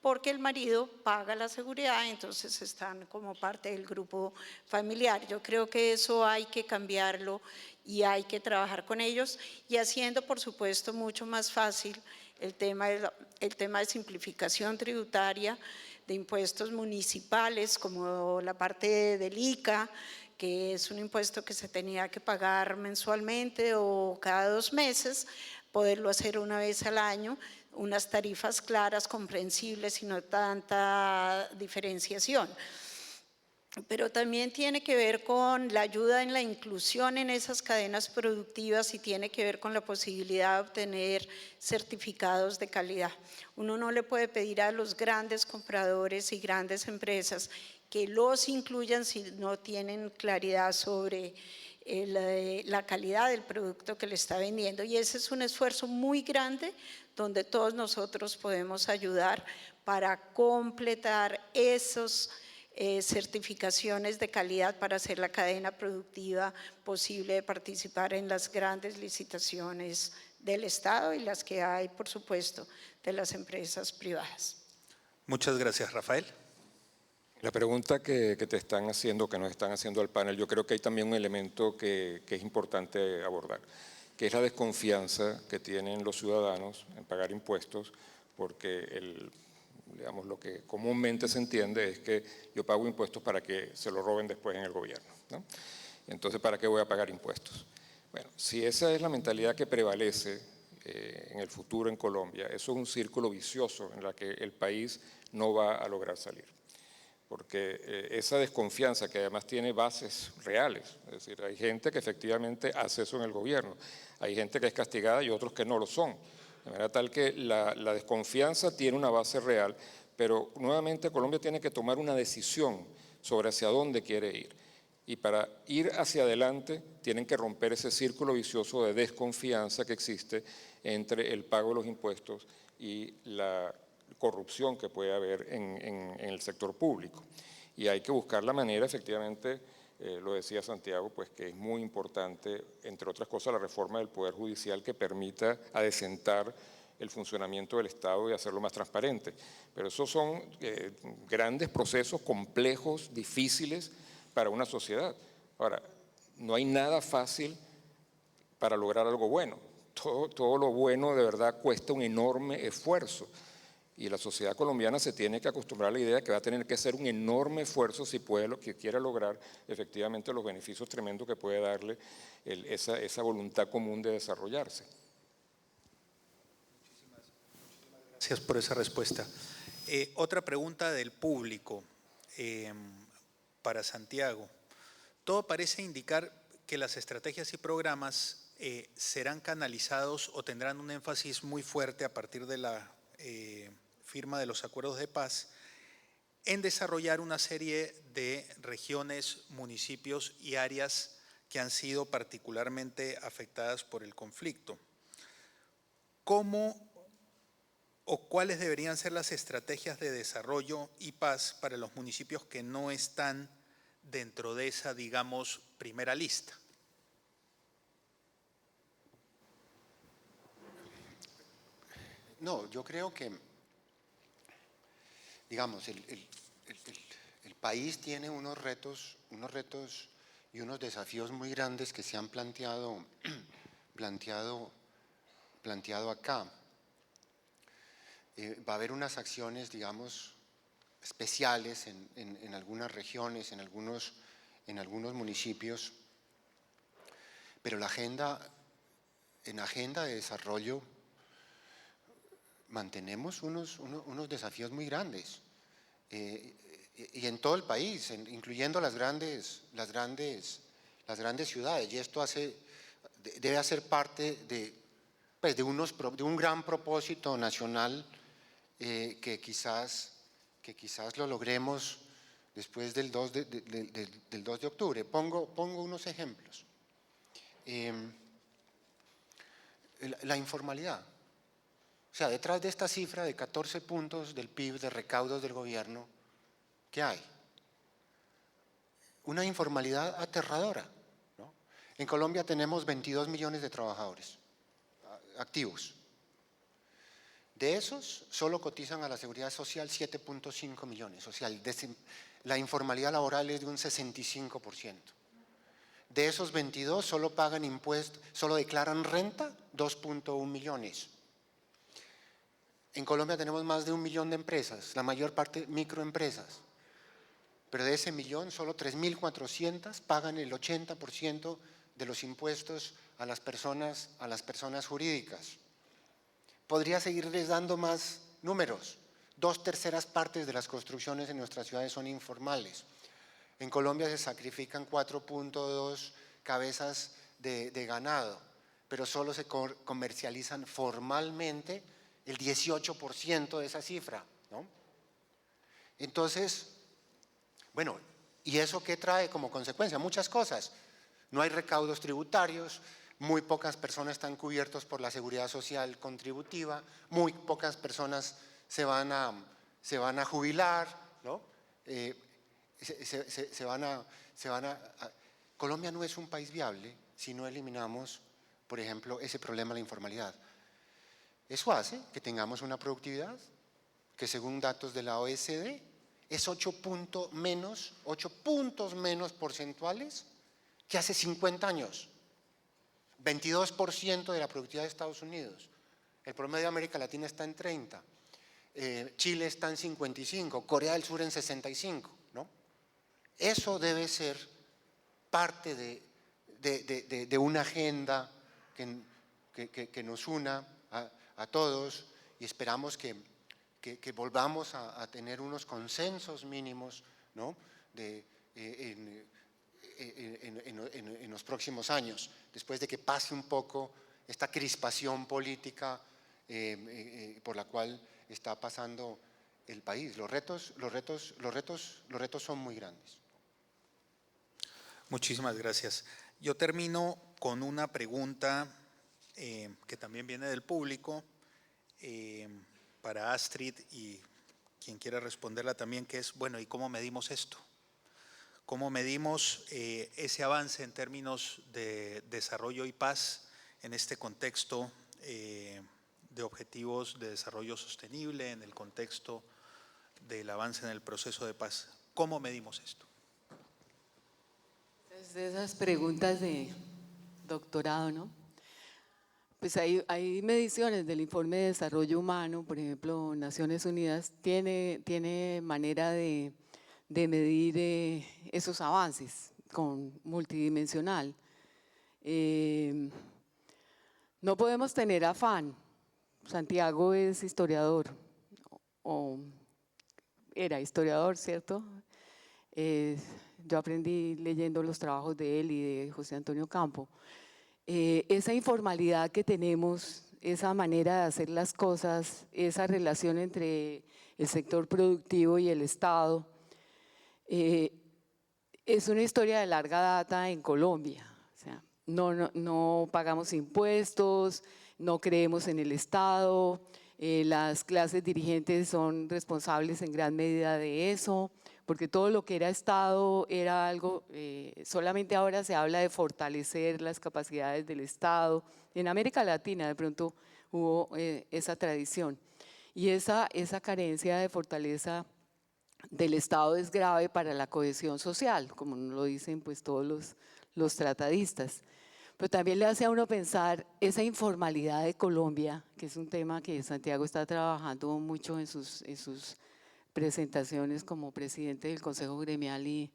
porque el marido paga la seguridad, entonces están como parte del grupo familiar. Yo creo que eso hay que cambiarlo y hay que trabajar con ellos, y haciendo, por supuesto, mucho más fácil el tema de simplificación tributaria, de impuestos municipales, como la parte del ICA, que es un impuesto que se tenía que pagar mensualmente o cada 2 meses, poderlo hacer una vez al año, unas tarifas claras, comprensibles y no tanta diferenciación. Pero también tiene que ver con la ayuda en la inclusión en esas cadenas productivas y tiene que ver con la posibilidad de obtener certificados de calidad. Uno no le puede pedir a los grandes compradores y grandes empresas que los incluyan si no tienen claridad sobre la calidad del producto que le está vendiendo, y ese es un esfuerzo muy grande donde todos nosotros podemos ayudar para completar esos certificaciones de calidad para hacer la cadena productiva posible de participar en las grandes licitaciones del Estado y las que hay, por supuesto, de las empresas privadas. Muchas gracias, Rafael. La pregunta que te están haciendo, que nos están haciendo al panel, yo creo que hay también un elemento que es importante abordar, que es la desconfianza que tienen los ciudadanos en pagar impuestos, porque digamos, lo que comúnmente se entiende es que yo pago impuestos para que se lo roben después en el gobierno, ¿no? Entonces, ¿para qué voy a pagar impuestos? Bueno, si esa es la mentalidad que prevalece en el futuro en Colombia, eso es un círculo vicioso en el que el país no va a lograr salir. Porque esa desconfianza, que además tiene bases reales, es decir, hay gente que efectivamente hace eso en el gobierno, hay gente que es castigada y otros que no lo son, de manera tal que la desconfianza tiene una base real, pero nuevamente Colombia tiene que tomar una decisión sobre hacia dónde quiere ir. Y para ir hacia adelante tienen que romper ese círculo vicioso de desconfianza que existe entre el pago de los impuestos y la corrupción que puede haber en el sector público. Y hay que buscar la manera, efectivamente, lo decía Santiago, pues que es muy importante, entre otras cosas, la reforma del Poder Judicial que permita adecentar el funcionamiento del Estado y hacerlo más transparente. Pero esos son grandes procesos complejos, difíciles para una sociedad. Ahora, no hay nada fácil para lograr algo bueno. Todo lo bueno de verdad cuesta un enorme esfuerzo. Y la sociedad colombiana se tiene que acostumbrar a la idea de que va a tener que hacer un enorme esfuerzo si puede lo que quiera lograr efectivamente los beneficios tremendos que puede darle esa voluntad común de desarrollarse. Gracias por esa respuesta. Otra pregunta del público para Santiago. Todo parece indicar que las estrategias y programas serán canalizados o tendrán un énfasis muy fuerte a partir de la firma de los acuerdos de paz en desarrollar una serie de regiones, municipios y áreas que han sido particularmente afectadas por el conflicto. ¿Cómo o cuáles deberían ser las estrategias de desarrollo y paz para los municipios que no están dentro de esa, digamos, primera lista? No, yo creo que, digamos, el país tiene unos retos y unos desafíos muy grandes que se han planteado acá. Va a haber unas acciones, digamos, especiales en algunas regiones, en algunos municipios, pero en agenda de desarrollo mantenemos unos desafíos muy grandes y en todo el país, incluyendo las grandes ciudades, y esto debe hacer parte de un gran propósito nacional que quizás lo logremos después del 2 de octubre. Pongo unos ejemplos. La informalidad. O sea, detrás de esta cifra de 14 puntos del PIB de recaudos del gobierno, ¿qué hay? Una informalidad aterradora, ¿no? En Colombia tenemos 22 millones de trabajadores activos. De esos, solo cotizan a la Seguridad Social 7.5 millones. O sea, la informalidad laboral es de un 65%. De esos 22, solo pagan impuestos, solo declaran renta 2.1 millones. En Colombia tenemos más de 1 millón de empresas, la mayor parte microempresas. Pero de ese millón, solo 3.400 pagan el 80% de los impuestos a las personas jurídicas. Podría seguirles dando más números. 2/3 partes de las construcciones en nuestras ciudades son informales. En Colombia se sacrifican 4.2 cabezas de ganado, pero solo se comercializan formalmente el 18% de esa cifra, ¿no? Entonces, bueno, ¿y eso qué trae como consecuencia? Muchas cosas. No hay recaudos tributarios, muy pocas personas están cubiertos por la seguridad social contributiva, muy pocas personas se van a jubilar, ¿no? Colombia no es un país viable si no eliminamos, por ejemplo, ese problema de la informalidad. Eso hace que tengamos una productividad que, según datos de la OECD, es 8 puntos menos porcentuales que hace 50 años. 22% de la productividad de Estados Unidos. El promedio de América Latina está en 30. Chile está en 55, Corea del Sur en 65, ¿no? Eso debe ser parte de una agenda que nos una a todos, y esperamos que volvamos a tener unos consensos mínimos, ¿no?, en los próximos años, después de que pase un poco esta crispación política por la cual está pasando el país. Los retos son muy grandes. Muchísimas gracias. Yo termino con una pregunta que también viene del público para Astrid y quien quiera responderla también, que es, bueno, ¿y cómo medimos esto? ¿Cómo medimos ese avance en términos de desarrollo y paz en este contexto de objetivos de desarrollo sostenible, en el contexto del avance en el proceso de paz? ¿Cómo medimos esto? Esas preguntas de doctorado, ¿no? Pues hay mediciones del informe de desarrollo humano, por ejemplo, Naciones Unidas tiene manera de medir esos avances con multidimensional. No podemos tener afán. Santiago es historiador, o era historiador, ¿cierto? Yo aprendí leyendo los trabajos de él y de José Antonio Campo. Esa informalidad que tenemos, esa manera de hacer las cosas, esa relación entre el sector productivo y el Estado, es una historia de larga data en Colombia. O sea, no pagamos impuestos, no creemos en el Estado, las clases dirigentes son responsables en gran medida de eso, porque todo lo que era Estado era algo, solamente ahora se habla de fortalecer las capacidades del Estado. En América Latina de pronto hubo esa tradición, y esa carencia de fortaleza del Estado es grave para la cohesión social, como lo dicen pues todos los tratadistas. Pero también le hace a uno pensar esa informalidad de Colombia, que es un tema que Santiago está trabajando mucho en sus presentaciones como presidente del Consejo Gremial, y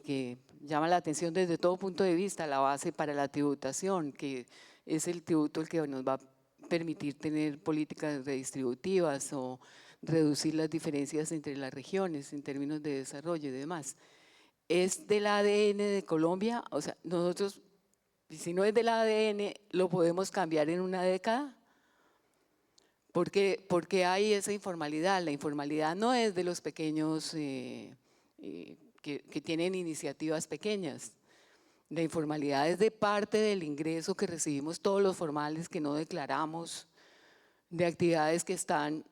que llama la atención desde todo punto de vista, la base para la tributación, que es el tributo el que nos va a permitir tener políticas redistributivas o reducir las diferencias entre las regiones en términos de desarrollo y demás. ¿Es del ADN de Colombia? O sea, nosotros, si no es del ADN, ¿lo podemos cambiar en una década? ¿Por qué hay esa informalidad? La informalidad no es de los pequeños que tienen iniciativas pequeñas. La informalidad es de parte del ingreso que recibimos todos los formales que no declaramos, de actividades que están…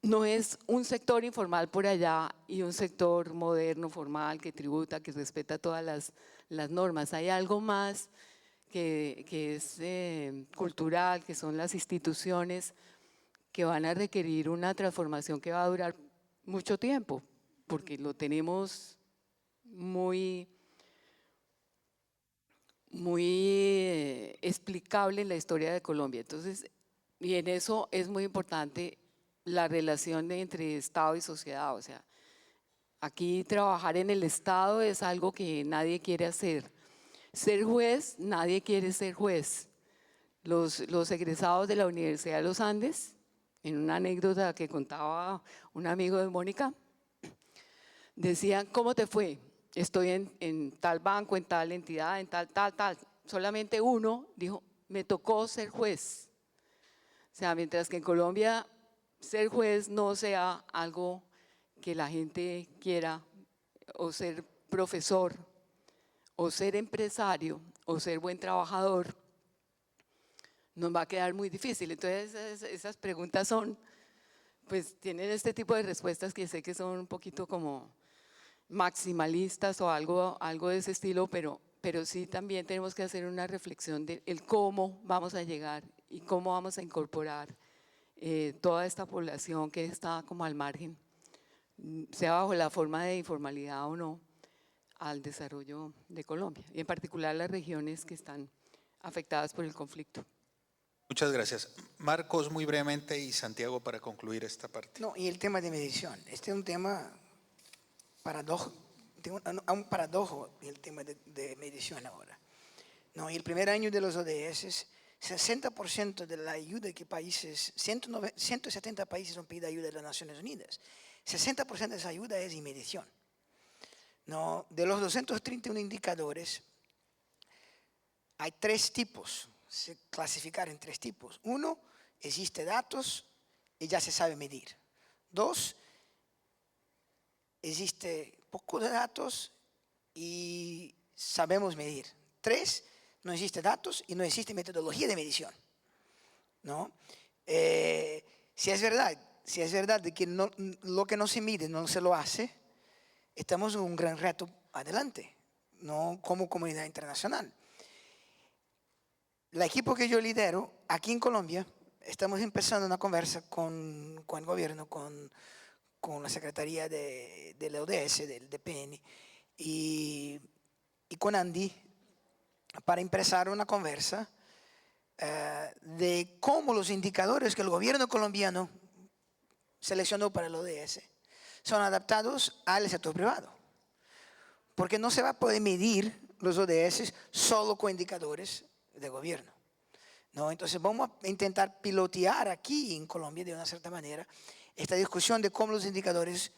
No es un sector informal por allá y un sector moderno, formal, que tributa, que respeta todas las normas. Hay algo más que es cultural, que son las instituciones, que van a requerir una transformación que va a durar mucho tiempo, porque lo tenemos muy explicable en la historia de Colombia. Entonces, y en eso es muy importante la relación entre Estado y sociedad. O sea, aquí trabajar en el Estado es algo que nadie quiere hacer. Ser juez, nadie quiere ser juez. Los egresados de la Universidad de los Andes, en una anécdota que contaba un amigo de Mónica, decían: ¿cómo te fue? Estoy en tal banco, en tal entidad, en tal. Solamente uno dijo: me tocó ser juez. O sea, mientras que en Colombia ser juez no sea algo que la gente quiera, o ser profesor, o ser empresario, o ser buen trabajador, nos va a quedar muy difícil. Entonces esas preguntas pues tienen este tipo de respuestas que sé que son un poquito como maximalistas o algo de ese estilo, pero sí también tenemos que hacer una reflexión de cómo vamos a llegar y cómo vamos a incorporar toda esta población que está como al margen, sea bajo la forma de informalidad o no, al desarrollo de Colombia, y en particular las regiones que están afectadas por el conflicto. Muchas gracias. Marcos, muy brevemente, y Santiago para concluir esta parte. No, y el tema de medición. Este es un tema tengo un paradojo en el tema de medición ahora. ¿No? Y el primer año de los ODS, 60% de la ayuda que países, 170 países han pedido ayuda de las Naciones Unidas, 60% de esa ayuda es en medición. ¿No? De los 231 indicadores, hay 3 tipos, se clasifican en 3 tipos. 1, existe datos y ya se sabe medir. 2, existe poco de datos y sabemos medir. 3, no existe datos y no existe metodología de medición. ¿No? Si es verdad de que lo que no se mide no se lo hace, estamos en un gran reto adelante, ¿no? Como comunidad internacional. El equipo que yo lidero, aquí en Colombia, estamos empezando una conversa con el gobierno, con la Secretaría de la ODS, del DPN, y con Andy, para empezar una conversa de cómo los indicadores que el gobierno colombiano seleccionó para el ODS son adaptados al sector privado. Porque no se va a poder medir los ODS solo con indicadores de gobierno. ¿No? Entonces vamos a intentar pilotear aquí en Colombia de una cierta manera esta discusión de cómo los indicadores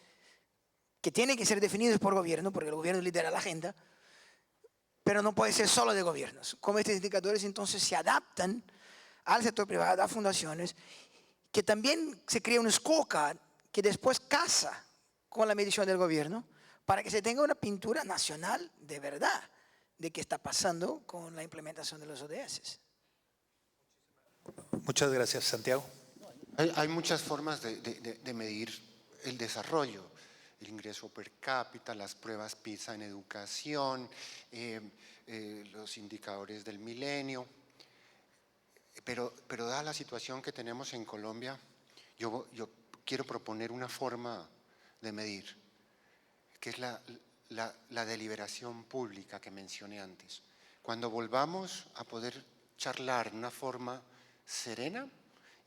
que tienen que ser definidos por gobierno, porque el gobierno lidera la agenda, pero no puede ser solo de gobiernos. Cómo estos indicadores entonces se adaptan al sector privado, a fundaciones, que también se crea un scorecard que después casa con la medición del gobierno para que se tenga una pintura nacional de verdad de qué está pasando con la implementación de los ODS. Muchas gracias, Santiago. Hay muchas formas de medir el desarrollo, el ingreso per cápita, las pruebas PISA en educación, los indicadores del milenio, pero dada la situación que tenemos en Colombia, yo quiero proponer una forma de medir, que es la deliberación pública que mencioné antes. Cuando volvamos a poder charlar de una forma serena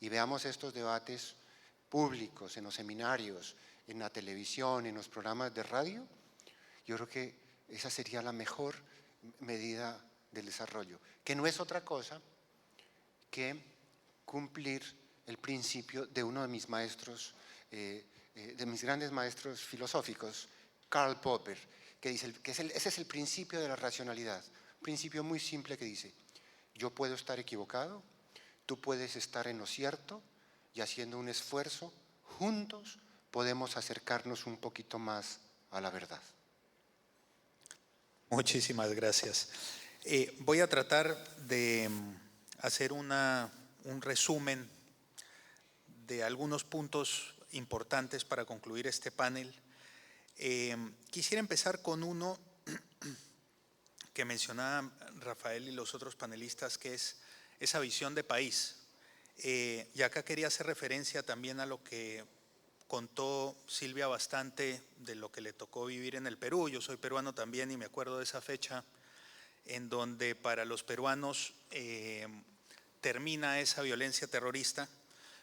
y veamos estos debates públicos en los seminarios, en la televisión, en los programas de radio, yo creo que esa sería la mejor medida del desarrollo, que no es otra cosa que cumplir el principio de uno de mis maestros, de mis grandes maestros filosóficos, Karl Popper, que dice que ese es el principio de la racionalidad, un principio muy simple que dice: yo puedo estar equivocado, tú puedes estar en lo cierto, y haciendo un esfuerzo, juntos podemos acercarnos un poquito más a la verdad. Muchísimas gracias. Voy a tratar de hacer un resumen de algunos puntos importantes para concluir este panel. Quisiera empezar con uno que mencionaba Rafael y los otros panelistas, que es esa visión de país. Y acá quería hacer referencia también a lo que contó Silvia bastante de lo que le tocó vivir en el Perú. Yo soy peruano también y me acuerdo de esa fecha en donde para los peruanos termina esa violencia terrorista.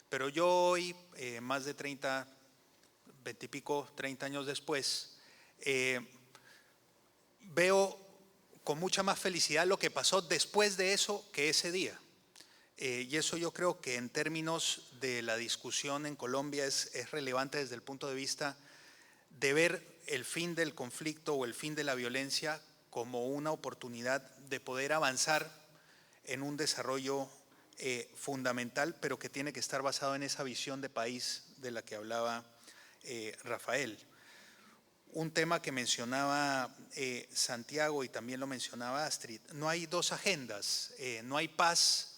Pero yo hoy, más de 30 años después, veo con mucha más felicidad lo que pasó después de eso que ese día. Y eso yo creo que en términos de la discusión en Colombia es relevante desde el punto de vista de ver el fin del conflicto o el fin de la violencia como una oportunidad de poder avanzar en un desarrollo fundamental, pero que tiene que estar basado en esa visión de país de la que hablaba Rafael. Un tema que mencionaba Santiago y también lo mencionaba Astrid: no hay dos agendas, no hay paz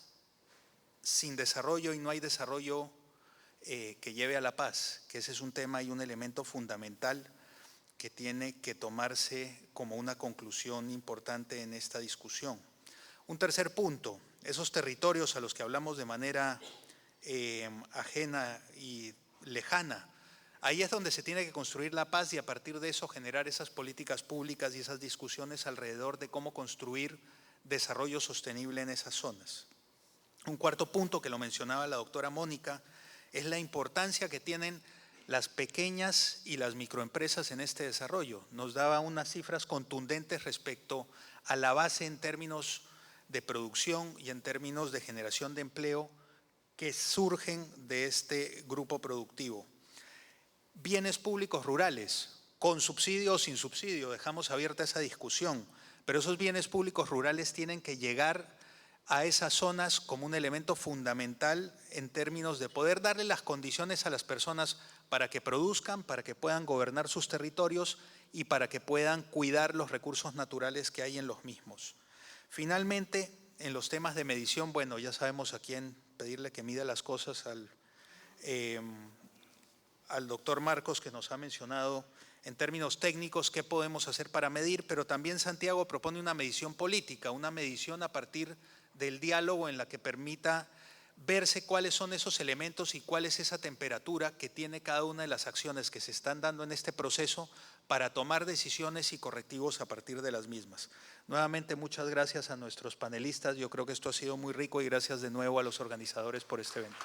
sin desarrollo y no hay desarrollo que lleve a la paz, que ese es un tema y un elemento fundamental que tiene que tomarse como una conclusión importante en esta discusión. Un tercer punto: esos territorios a los que hablamos de manera ajena y lejana, ahí es donde se tiene que construir la paz y a partir de eso generar esas políticas públicas y esas discusiones alrededor de cómo construir desarrollo sostenible en esas zonas. Un cuarto punto que lo mencionaba la doctora Mónica es la importancia que tienen las pequeñas y las microempresas en este desarrollo. Nos daba unas cifras contundentes respecto a la base en términos de producción y en términos de generación de empleo que surgen de este grupo productivo. Bienes públicos rurales, con subsidio o sin subsidio, dejamos abierta esa discusión, pero esos bienes públicos rurales tienen que llegar a esas zonas como un elemento fundamental en términos de poder darle las condiciones a las personas para que produzcan, para que puedan gobernar sus territorios y para que puedan cuidar los recursos naturales que hay en los mismos. Finalmente, en los temas de medición, bueno, ya sabemos a quién pedirle que mida las cosas, al doctor Marcos, que nos ha mencionado en términos técnicos qué podemos hacer para medir, pero también Santiago propone una medición política, una medición a partir del diálogo en la que permita verse cuáles son esos elementos y cuál es esa temperatura que tiene cada una de las acciones que se están dando en este proceso para tomar decisiones y correctivos a partir de las mismas. Nuevamente, muchas gracias a nuestros panelistas. Yo creo que esto ha sido muy rico y gracias de nuevo a los organizadores por este evento.